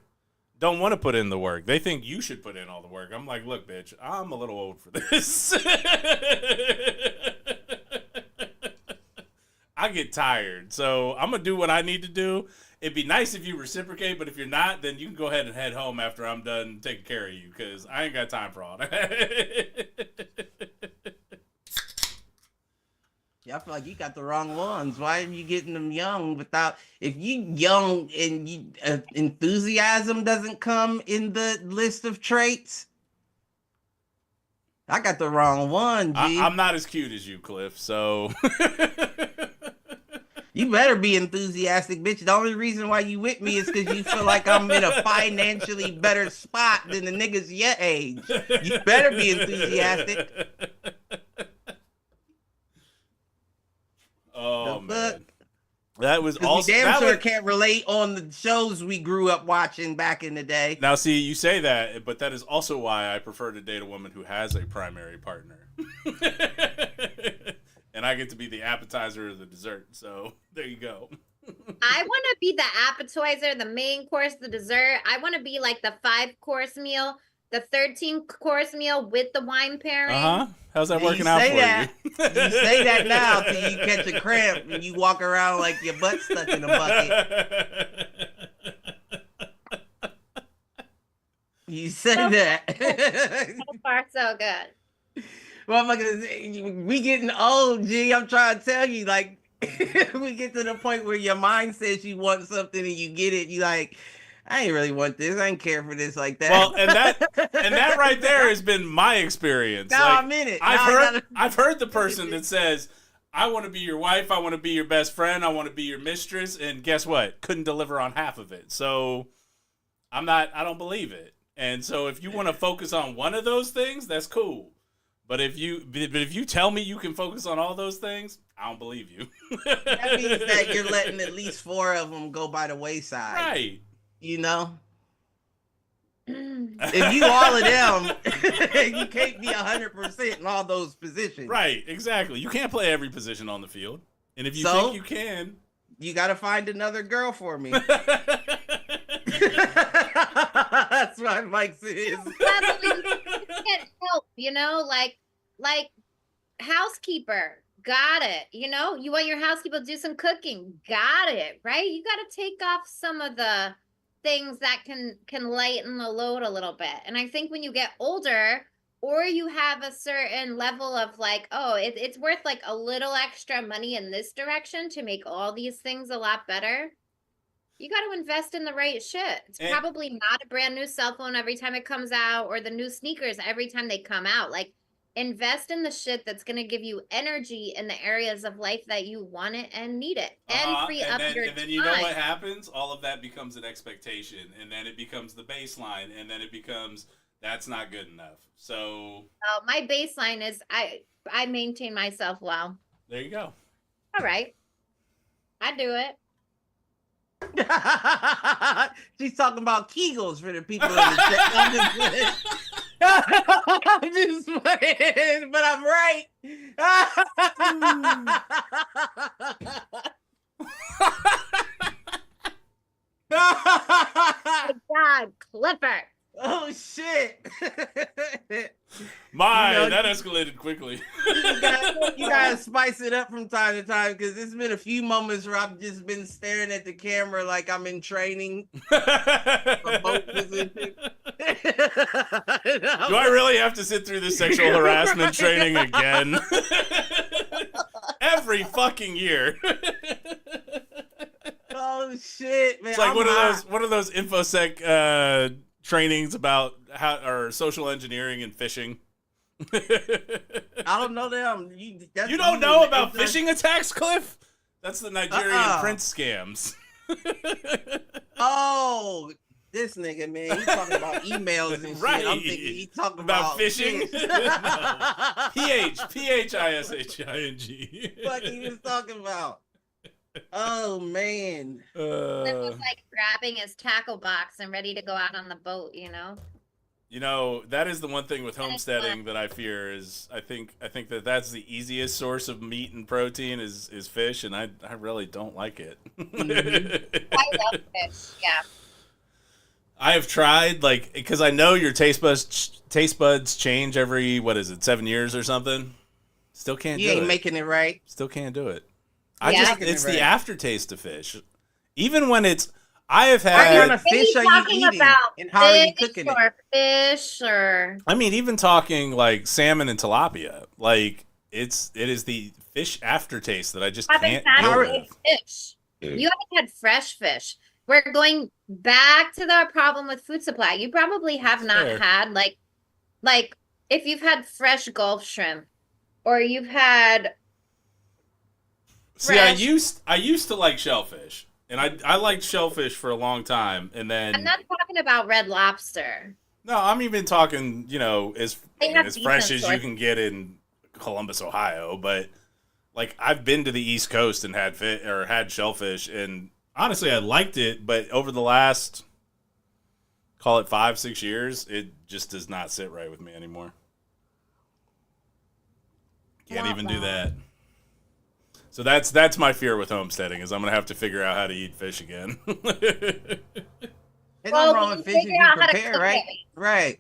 don't want to put in the work. They think you should put in all the work. I'm like, look, bitch, I'm a little old for this. I get tired, so I'm gonna do what I need to do. It'd be nice if you reciprocate, but if you're not, then you can go ahead and head home after I'm done taking care of you, because I ain't got time for all that. Yeah, I feel like you got the wrong ones. Why are you getting them young without? If you young and you enthusiasm doesn't come in the list of traits, I got the wrong one. G. I'm not as cute as you, Cliff. So you better be enthusiastic, bitch. The only reason why you with me is because you feel like I'm in a financially better spot than the niggas your age. You better be enthusiastic. Oh, man. That was also... We damn sure can't relate on the shows we grew up watching back in the day. Now, see, you say that, but that is also why I prefer to date a woman who has a primary partner. And I get to be the appetizer or the dessert. So, there you go. I want to be the appetizer, the main course, the dessert. I want to be like the 5-course meal, the 13-course meal with the wine pairing. Uh-huh. How's that working out for you? You say that now till you catch a cramp and you walk around like your butt stuck in a bucket. You say that. So far, so good. Motherfuckers, we getting old, G. I'm trying to tell you, like, we get to the point where your mind says you want something and you get it. You like, I ain't really want this. I ain't care for this like that. Well, and that right there has been my experience. Now like, I'm in it. I've heard the person that says, I want to be your wife, I want to be your best friend, I want to be your mistress, and guess what? Couldn't deliver on half of it. So I don't believe it. And so if you want to focus on one of those things, that's cool. But if you tell me you can focus on all those things, I don't believe you. That means that you're letting at least 4 of them go by the wayside. Right. You know? If you all of them, you can't be 100% in all those positions. Right, exactly. You can't play every position on the field. And if you So, think you can, you got to find another girl for me. That's what Mike says. You can't help, you know, like housekeeper. Got it. You know, you want your housekeeper to do some cooking. Got it. Right. You got to take off some of the things that can lighten the load a little bit. And I think when you get older, or you have a certain level of like, oh, it's worth like a little extra money in this direction to make all these things a lot better, you got to invest in the right shit. It's probably not a brand new cell phone every time it comes out, or the new sneakers every time they come out. Like, invest in the shit that's going to give you energy in the areas of life that you want it and need it, and free up your time. And then you know what happens? All of that becomes an expectation, and then it becomes the baseline, and then it becomes, that's not good enough. So my baseline is I maintain myself well. There you go. All right. I do it. She's talking about Kegels for the people in the chat. I'm just playing, but I'm right. Oh God, Clifford. Oh shit. That escalated quickly. You gotta spice it up from time to time, because there's been a few moments where I've just been staring at the camera like I'm in training. Do I really have to sit through this sexual harassment training again? Every fucking year. Oh shit, man. It's like one of those InfoSec trainings about or social engineering and phishing. I don't know them. You don't know about phishing attacks, Cliff? That's the Nigerian prince scams. Oh, this nigga, man. He's talking about emails and right. shit. I'm thinking he's talking about phishing. No. P-H-I-S-H-I-N-G. What he was talking about? Oh man. Cliff was like grabbing his tackle box and ready to go out on the boat, you know? You know, that is the one thing with homesteading that I fear is I think that's the easiest source of meat and protein is fish, and I really don't like it. Mm-hmm. I love fish, yeah. I have tried, like, because I know your taste buds change every, 7 years or something. Still can't do it. You ain't making it right. Still can't do it. It's the aftertaste of fish. Even when I have had. What kind of fish are you eating? And how are you cooking it? Fish or. I mean, even talking like salmon and tilapia, like it is the fish aftertaste that I just can't deal with. Fish. You haven't had fresh fish. We're going back to the problem with food supply. You probably have not had like if you've had fresh Gulf shrimp, or you've had. See, I used to like shellfish, and I liked shellfish for a long time, and then I'm not talking about Red Lobster. No, I'm even talking, as fresh as you can get in Columbus, Ohio. But like, I've been to the East Coast and had shellfish, and honestly, I liked it. But over the last, call it 5-6 years, it just does not sit right with me anymore. Can't even do that. So that's my fear with homesteading, is I'm gonna have to figure out how to eat fish again. There's nothing wrong with fish if you prepare, right? Right.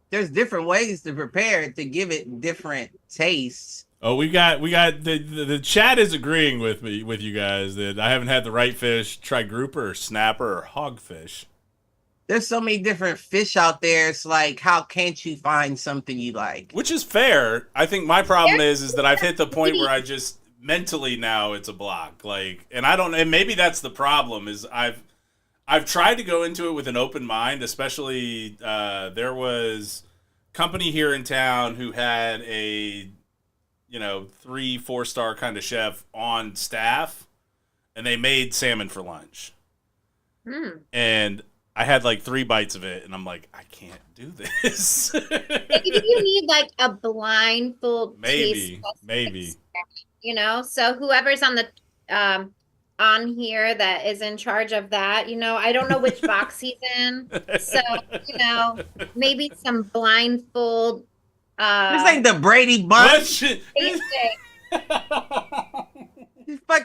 There's different ways to prepare it to give it different tastes. Oh, we got the chat is agreeing with you guys that I haven't had the right fish. Try grouper or snapper or hogfish. There's so many different fish out there. It's like, how can't you find something you like? Which is fair. I think my problem is that I've hit the point where I just mentally now it's a block. Like, and I don't, and maybe that's the problem is I've tried to go into it with an open mind, especially there was company here in town who had a 3-4 star kind of chef on staff, and they made salmon for lunch. And I had like 3 bites of it, and I'm like, I can't do this. Maybe you need like a blindfold maybe. So whoever's on the on here that is in charge of that, I don't know which box he's in, so maybe some blindfold. This ain't the Brady Bunch.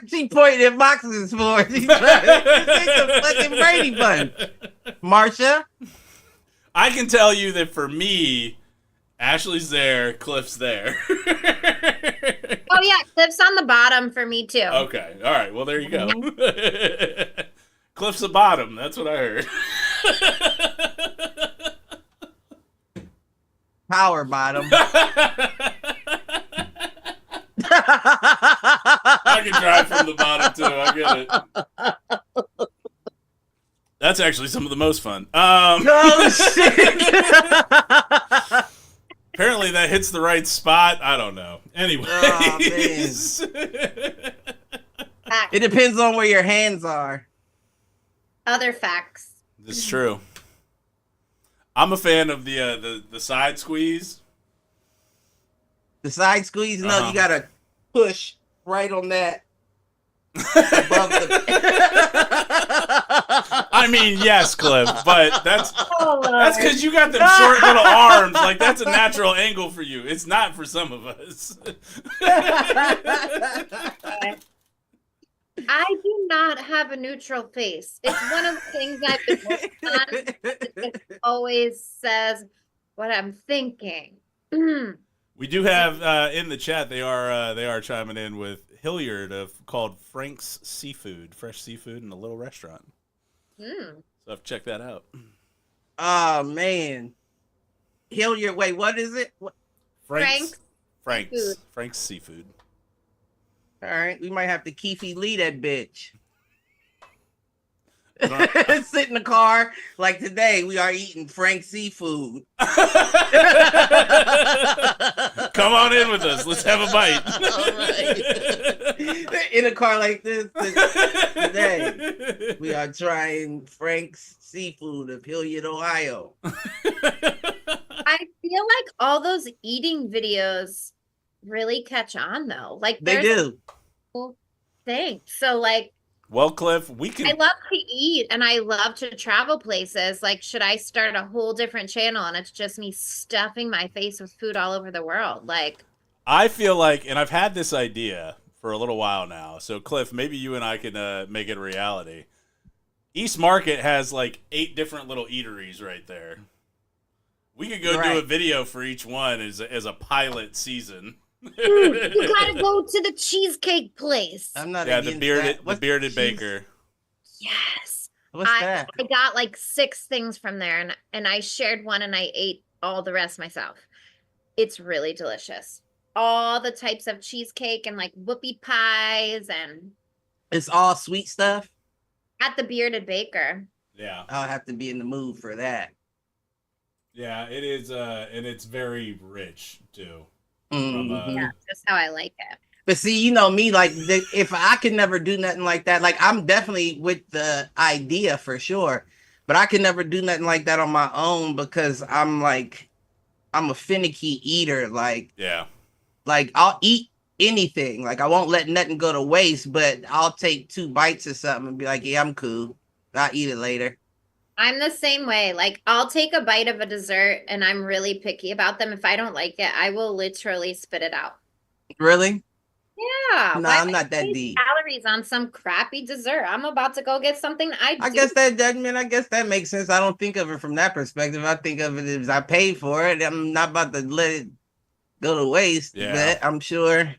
She pointed at boxes for. This ain't the fucking Brady Bunch. Marsha, I can tell you that for me, Ashley's there, Cliff's there. Oh yeah, Cliff's on the bottom for me too. Okay, all right. Well, there you go. Cliff's the bottom. That's what I heard. Power bottom. I can drive from the bottom too. I get it. That's actually some of the most fun. Oh shit! Apparently that hits the right spot. I don't know. Anyway, it depends on where your hands are. Other facts. This is true. I'm a fan of the side squeeze. The side squeeze? No, you gotta push right on that. Above the... I mean, yes, Cliff, but that's because you got them short little arms. Like, that's a natural angle for you. It's not for some of us. I do not have a neutral face. It's one of the things I've been working on. It always says what I'm thinking. We do have in the chat. They are chiming in with Hilliard called Frank's Seafood, fresh seafood in a little restaurant. So I've checked that out. Oh man, Hilliard. Wait, what is it? Frank's Seafood. All right, we might have to Keefy Lee that bitch. Sit in the car like today. We are eating Frank's seafood. Come on in with us. Let's have a bite. All right. In a car like this today, we are trying Frank's seafood of Hilliard, Ohio. I feel like all those eating videos really catch on though. Like they do. Cool thing. So like. Well, Cliff, I love to eat and I love to travel places. Like, should I start a whole different channel and it's just me stuffing my face with food all over the world? Like, I feel like, and I've had this idea for a little while now. So, Cliff, maybe you and I can make it a reality. East Market has like 8 different little eateries right there. We could go do a video for each one as a pilot season. Dude, you gotta go to the cheesecake place. I'm not. The bearded baker. Yes. What's that? I got like 6 things from there, and I shared one, and I ate all the rest myself. It's really delicious. All the types of cheesecake and like whoopie pies, and it's all sweet stuff. At the bearded baker. Yeah, I'll have to be in the mood for that. Yeah, it is, and it's very rich too. Yeah, just how I like it. But see, you know me, like if I could never do nothing like that, like I'm definitely with the idea for sure, but I could never do nothing like that on my own because I'm a finicky eater. Like I'll eat anything. Like I won't let nothing go to waste, but I'll take 2 bites or something and be like, yeah, I'm cool. I'll eat it later. I'm the same way. Like, I'll take a bite of a dessert and I'm really picky about them. If I don't like it, I will literally spit it out. Really? Yeah. No, I'm not that deep. Calories on some crappy dessert. I'm about to go get something I guess that makes sense. I don't think of it from that perspective. I think of it as I paid for it. I'm not about to let it go to waste. Yeah. But I'm sure.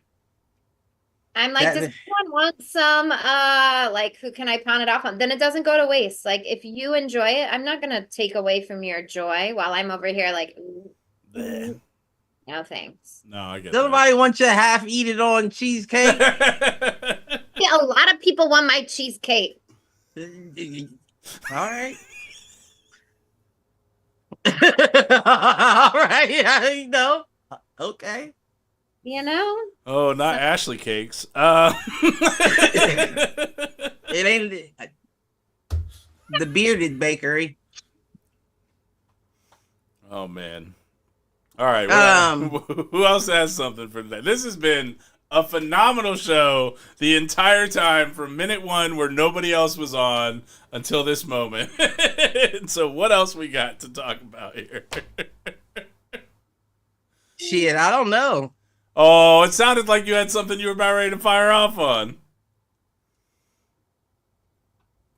I'm like, does anyone want some, like, who can I pawn it off on? Then it doesn't go to waste. Like, if you enjoy it, I'm not going to take away from your joy while I'm over here like, no thanks. No, I get Nobody wants you half eat it on cheesecake. Yeah, a lot of people want my cheesecake. All right. All right. Yeah, you know. Okay. You know? Oh, not Ashley cakes. It ain't the bearded bakery. Oh man. All right. Who else has something for that? This has been a phenomenal show the entire time from minute one where nobody else was on until this moment. So what else we got to talk about here? Shit, I don't know. Oh, it sounded like you had something you were about ready to fire off on.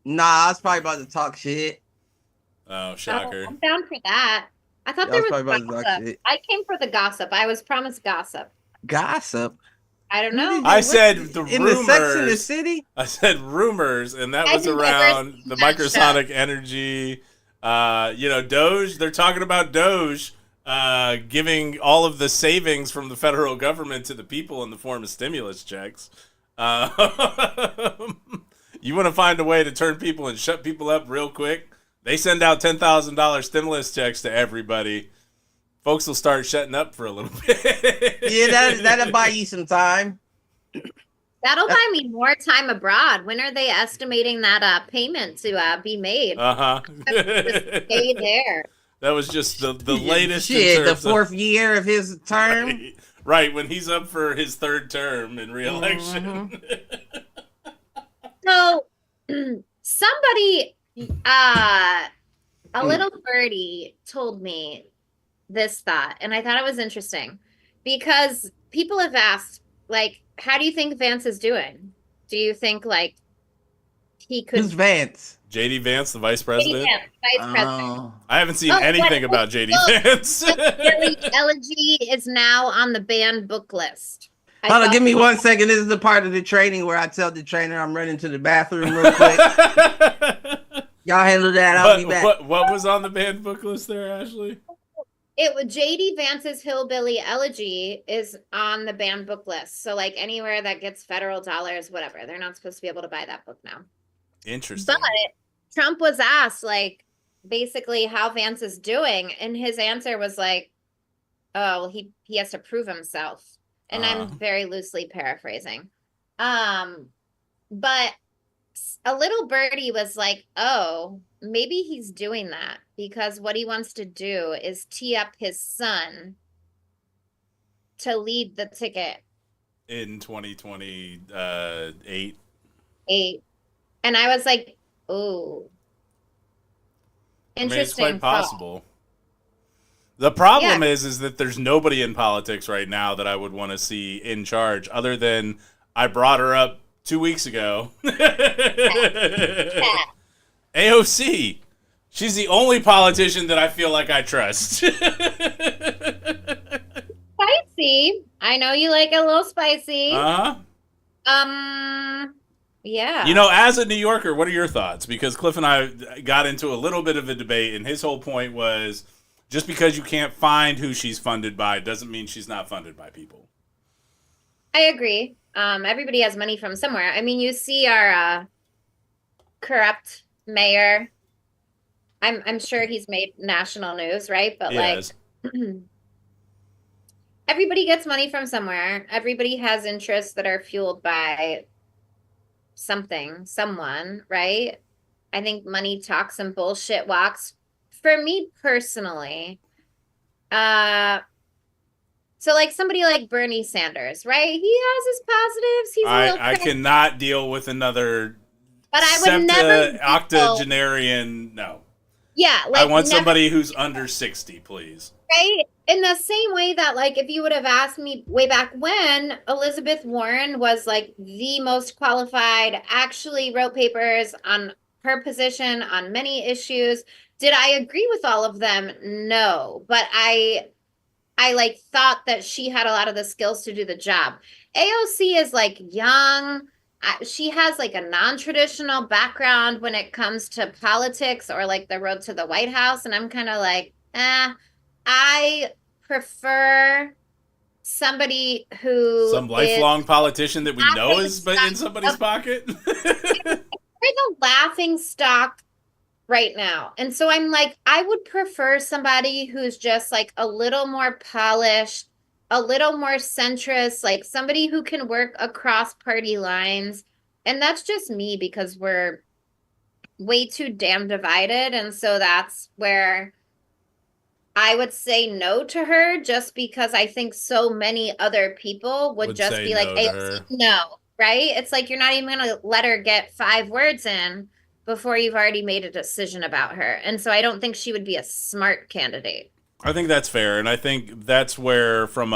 Nah, I was probably about to talk shit. Oh, shocker. I'm down for that. I thought there was gossip. I came for the gossip. I was promised gossip. Gossip? I don't know. I said the in rumors. The Sex in the City? I said rumors, and that was around the Microsonic energy. Doge. They're talking about Doge giving all of the savings from the federal government to the people in the form of stimulus checks. You want to find a way to turn people and shut people up real quick? They send out $10,000 stimulus checks to everybody. Folks will start shutting up for a little bit. Yeah, that'll buy you some time. That'll buy me more time abroad. When are they estimating that payment to be made? Just stay there. That was just the latest. Shit, the fourth year of his term. Right, when he's up for his third term in re-election. Mm-hmm. So, somebody, a little birdie told me this thought, and I thought it was interesting because people have asked, like, how do you think Vance is doing? Do you think, like, he could... Who's Vance? JD Vance, the vice president? JD Vance, vice president. I haven't seen anything about JD Vance. Billy Elegy is now on the banned book list. Hold on, give me 1 second. This is the part of the training where I tell the trainer I'm running to the bathroom real quick. Y'all handle that. I'll be back. What was on the banned book list there, Ashley? It was JD Vance's Hillbilly Elegy is on the banned book list. So, like, anywhere that gets federal dollars, whatever, they're not supposed to be able to buy that book now. Interesting. But Trump was asked, like, basically how Vance is doing, and his answer was like, "Oh, he has to prove himself." And I'm very loosely paraphrasing. But a little birdie was like, "Oh, maybe he's doing that because what he wants to do is tee up his son to lead the ticket in 2028." And I was like, "Oh, interesting." I mean, it's quite possible. The problem is that there's nobody in politics right now that I would want to see in charge other than I brought her up 2 weeks ago. AOC. She's the only politician that I feel like I trust. Spicy. I know you like a little spicy. Yeah. You know, as a New Yorker, what are your thoughts? Because Cliff and I got into a little bit of a debate, and his whole point was just because you can't find who she's funded by doesn't mean she's not funded by people. I agree. Everybody has money from somewhere. I mean, you see our corrupt mayor. I'm sure he's made national news, right? But everybody gets money from somewhere. Everybody has interests that are fueled by someone, right? I think money talks and bullshit walks. For me personally, so like somebody like Bernie Sanders, right? He has his positives. He's I cannot deal with another. But I would never octogenarian. No. Yeah, like I want somebody who's under 60, please. Right? In the same way that, like, if you would have asked me way back when, Elizabeth Warren was like the most qualified, actually wrote papers on her position on many issues. Did I agree with all of them? No, but I like thought that she had a lot of the skills to do the job. AOC is like young. She has like a non-traditional background when it comes to politics or like the road to the White House. And I'm kind of like, I prefer somebody who some lifelong politician that we know is in somebody's pocket. The laughing stock right now. And so I'm like, I would prefer somebody who's just like a little more polished, a little more centrist, like somebody who can work across party lines. And that's just me because we're way too damn divided. And so that's where I would say no to her just because I think so many other people would just say be like, no hey, to her. no, right? It's like you're not even going to let her get 5 words in before you've already made a decision about her. And so I don't think she would be a smart candidate. I think that's fair, and I think that's where, from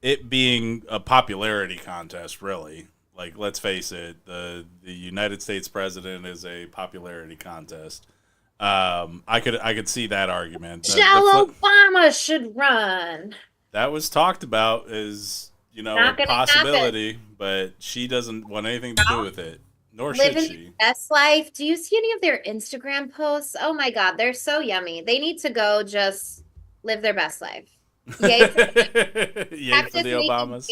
it being a popularity contest, really. Like, let's face it, the United States president is a popularity contest. I could see that argument. Michelle Obama should run. That was talked about as, a possibility, but she doesn't want anything to do with it. Nor should she. Best life. Do you see any of their Instagram posts? Oh my God, they're so yummy. They need to go just live their best life. Yay for, Yay for the Obamas.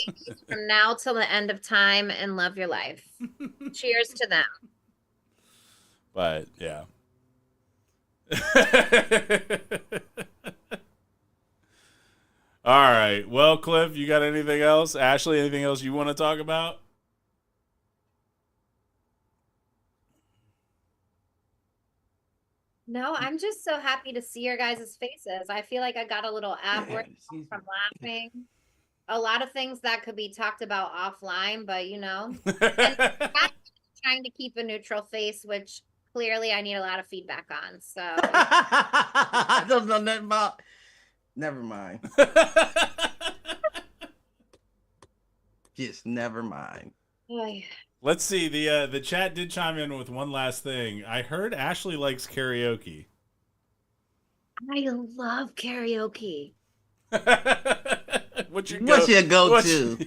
From now till the end of time and love your life. Cheers to them. But yeah. All right. Well, Cliff, you got anything else? Ashley, anything else you want to talk about? No, I'm just so happy to see your guys' faces. I feel like I got a little ab work from laughing. A lot of things that could be talked about offline, but and I'm trying to keep a neutral face, which clearly I need a lot of feedback on. So I don't know nothing about. Never mind. Just never mind. Let's see. The chat did chime in with one last thing. I heard Ashley likes karaoke. I love karaoke. What's your go-to?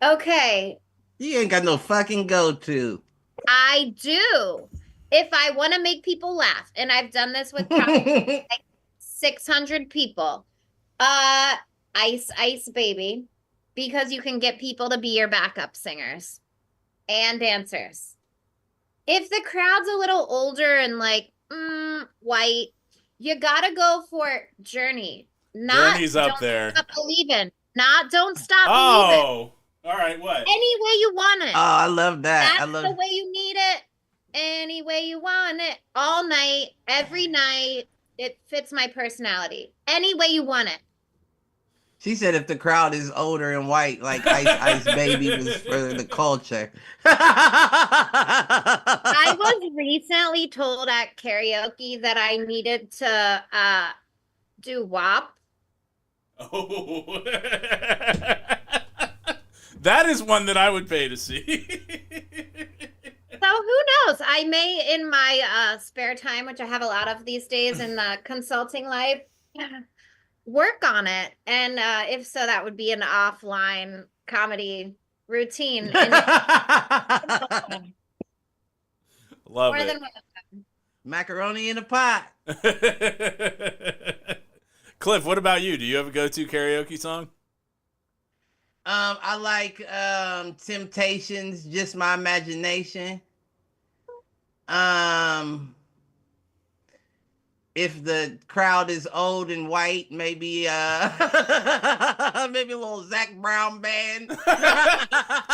Okay. You ain't got no fucking go-to. I do. If I want to make people laugh, and I've done this with probably like 600 people. Ice Ice Baby, because you can get people to be your backup singers and dancers. If the crowd's a little older and like white, you gotta go for Journey. Journey's up there. Stop believing. Don't stop believing. Oh, all right. What? Any way you want it. Oh, I love that. That's the way you need it. Any way you want it. All night, every night. It fits my personality. Any way you want it. She said if the crowd is older and white, like Ice Ice Baby was for the culture. I was recently told at karaoke that I needed to do WAP. Oh. That is one that I would pay to see. So who knows? I may, in my spare time, which I have a lot of these days in the consulting life, work on it. And if so, that would be an offline comedy routine. Love it. Macaroni in a pot. Cliff, what about you? Do you have a go-to karaoke song? I like Temptations, Just My Imagination. If the crowd is old and white, maybe maybe a little Zach Brown band.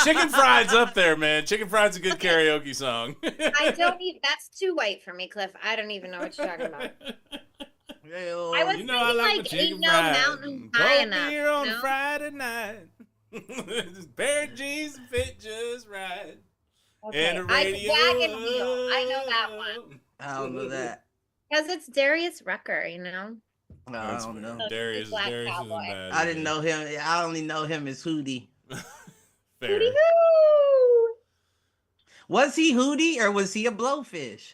Chicken Fried's up there, man. Chicken Fried's a good karaoke song. That's too white for me, Cliff. I don't even know what you're talking about. I was I like the Chicken Fried. Mountain high enough. Here on a Friday night. Just pair of jeans and fit just right. Okay. And a radio. I know that one. I don't know that. Because it's Darius Rucker, No, I don't know. Darius isn't bad. I didn't know him. I only know him as Hootie. Hootie Hoo! Was he Hootie or was he a blowfish?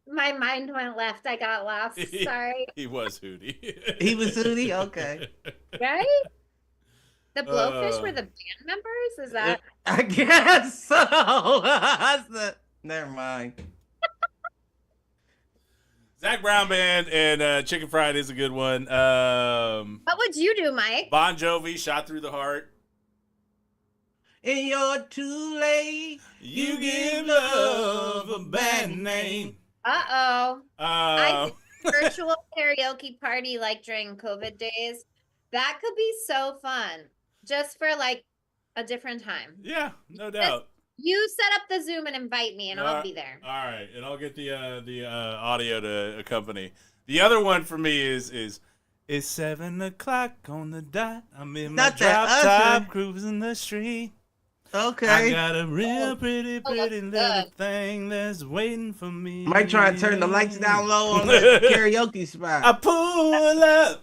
My mind went left. I got lost. Sorry. He was Hootie. He was Hootie? Okay. Right? The Blowfish were the band members? Is that? I guess so. Never mind. Zach Brown Band and Chicken Fried is a good one. What would you do, Mike? Bon Jovi, Shot Through the Heart. and you're too late. You give love a bad name. Uh-oh. I did a virtual karaoke party like during COVID days. That could be so fun. Just for like a different time. Yeah, no doubt. You set up the Zoom and invite me, and I'll be there. All right, and I'll get the audio to accompany. The other one for me is it's 7 o'clock on the dot. I'm in my drop top, cruising the street. Okay. I got a real pretty little thing that's waiting for me. Might try to turn the lights down low on the karaoke spot. I pull up.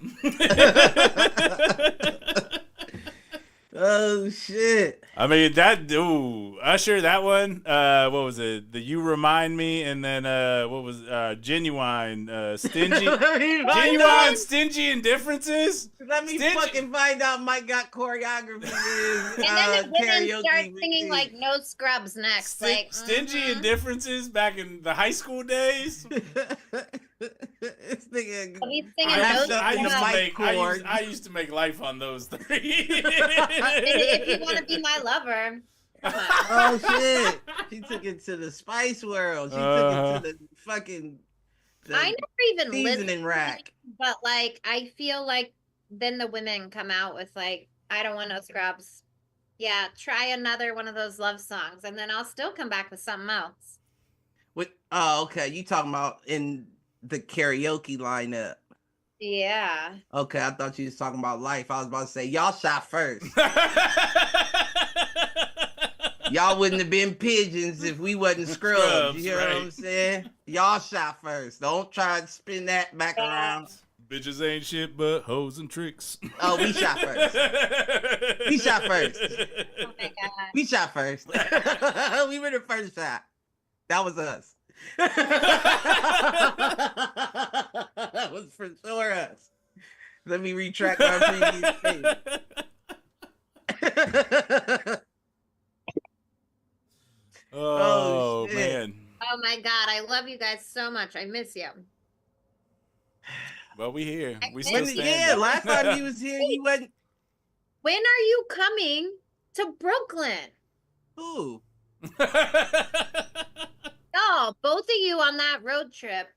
Oh shit! I mean Usher, that one. What was it? The You Remind Me, and then what was Genuine, Stingy, Genuine, Stingy Indifferences. Let me fucking find out. Mike got choreography. And then the women start singing like No Scrubs next. Stingy Indifferences back in the high school days. This nigga. I used to make life on those three. If you want to be my lover. Oh shit! She took it to the Spice World. She took it to the fucking. I never even seasoning rack. But like, I feel like then the women come out with like, I don't want no scrubs. Yeah, try another one of those love songs, and then I'll still come back with something else. Oh, okay. You talking about in the karaoke lineup? Yeah. Okay, I thought you was talking about life. I was about to say y'all shot first. Y'all wouldn't have been pigeons if we wasn't scrubs. You hear what I'm saying? Y'all shot first. Don't try to spin that back around. Bitches ain't shit but hoes and tricks. Oh, we shot first. We shot first. Oh my God. We shot first. We were the first shot. That was us. That was for sure us. Let me retract my previous thing. Oh man. Oh my God, I love you guys so much. I miss you. Well, we here. We still stand. Yeah, last time you was here, you wasn't. When are you coming to Brooklyn? Ooh. Oh, both of you on that road trip.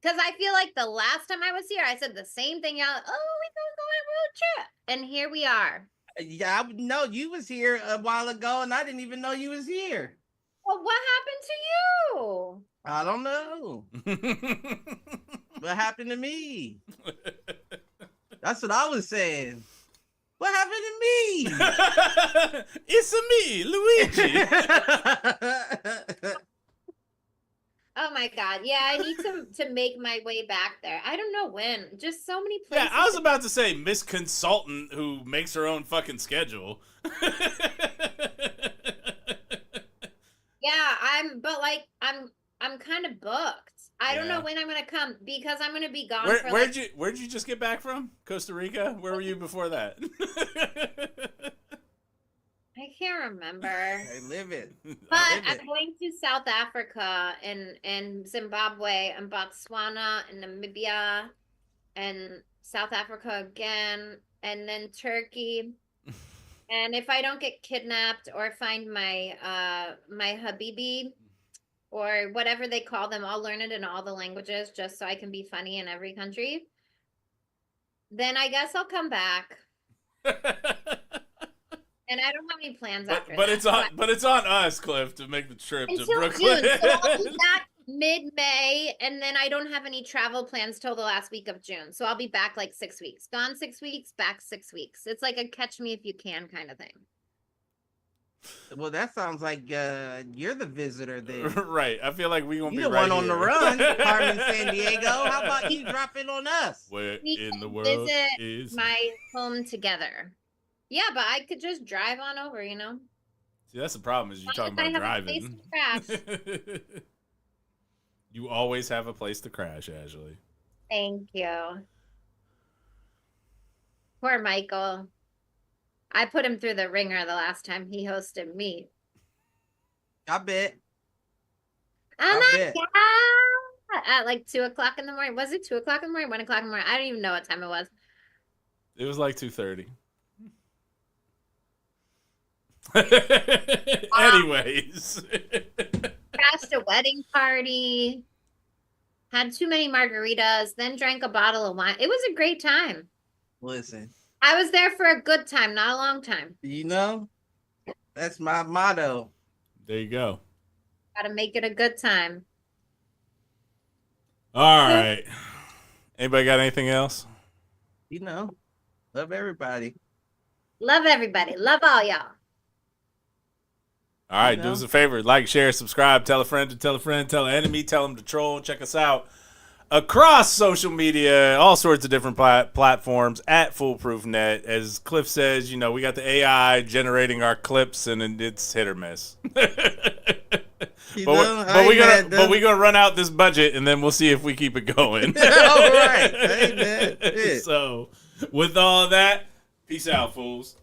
Because I feel like the last time I was here, I said the same thing. Y'all, oh, we gonna go on a road trip. And here we are. Yeah, I know you was here a while ago, and I didn't even know you was here. Well, what happened to you? I don't know. What happened to me? That's what I was saying. What happened to me? It's a me, Luigi. Oh my God. Yeah, I need to make my way back there. I don't know when. Just so many places. Yeah, I was about to say Miss Consultant who makes her own fucking schedule. Yeah, I'm kind of booked. I don't know when I'm gonna come because I'm gonna be gone. Where'd you just get back from? Costa Rica? Where were you before that? I can't remember. I live it. But I'm going to South Africa and Zimbabwe and Botswana and Namibia and South Africa again and then Turkey. And if I don't get kidnapped or find my my habibi or whatever they call them, I'll learn it in all the languages just so I can be funny in every country. Then I guess I'll come back. And I don't have any plans after that. But it's on us, Cliff, to make the trip to Brooklyn. June, so I'll be back mid-May, and then I don't have any travel plans till the last week of June. So I'll be back like 6 weeks. Gone 6 weeks, back 6 weeks. It's like a catch me if you can kind of thing. Well, that sounds like you're the visitor there. Right. I feel like we're going to be the right one on here. the run, Carmen San Diego. How about you drop in on us? Where We in the can world visit is... my home together. Yeah, but I could just drive on over, you know? See, that's the problem is you're talking about driving. You always have a place to crash, Ashley. Thank you. Poor Michael. I put him through the ringer the last time he hosted me. I bet. Oh my God. At like 2 o'clock in the morning. Was it 2 o'clock in the morning? 1 o'clock in the morning? I don't even know what time it was. It was like 2:30. Anyways. Crashed a wedding party. Had too many margaritas, then drank a bottle of wine. It was a great time. Listen. I was there for a good time, not a long time. You know, that's my motto. There you go. Gotta make it a good time. All right. Anybody got anything else? You know, love everybody. Love everybody. Love all y'all. All right, do us a favor. Like, share, subscribe, tell a friend to tell a friend, tell an enemy, tell them to troll. Check us out across social media, all sorts of different platforms at Foolproof Net. As Cliff says, you know, we got the AI generating our clips, and it's hit or miss. But we're gonna run out this budget, and then we'll see if we keep it going. All right. Amen. So, with all of that, peace out, fools.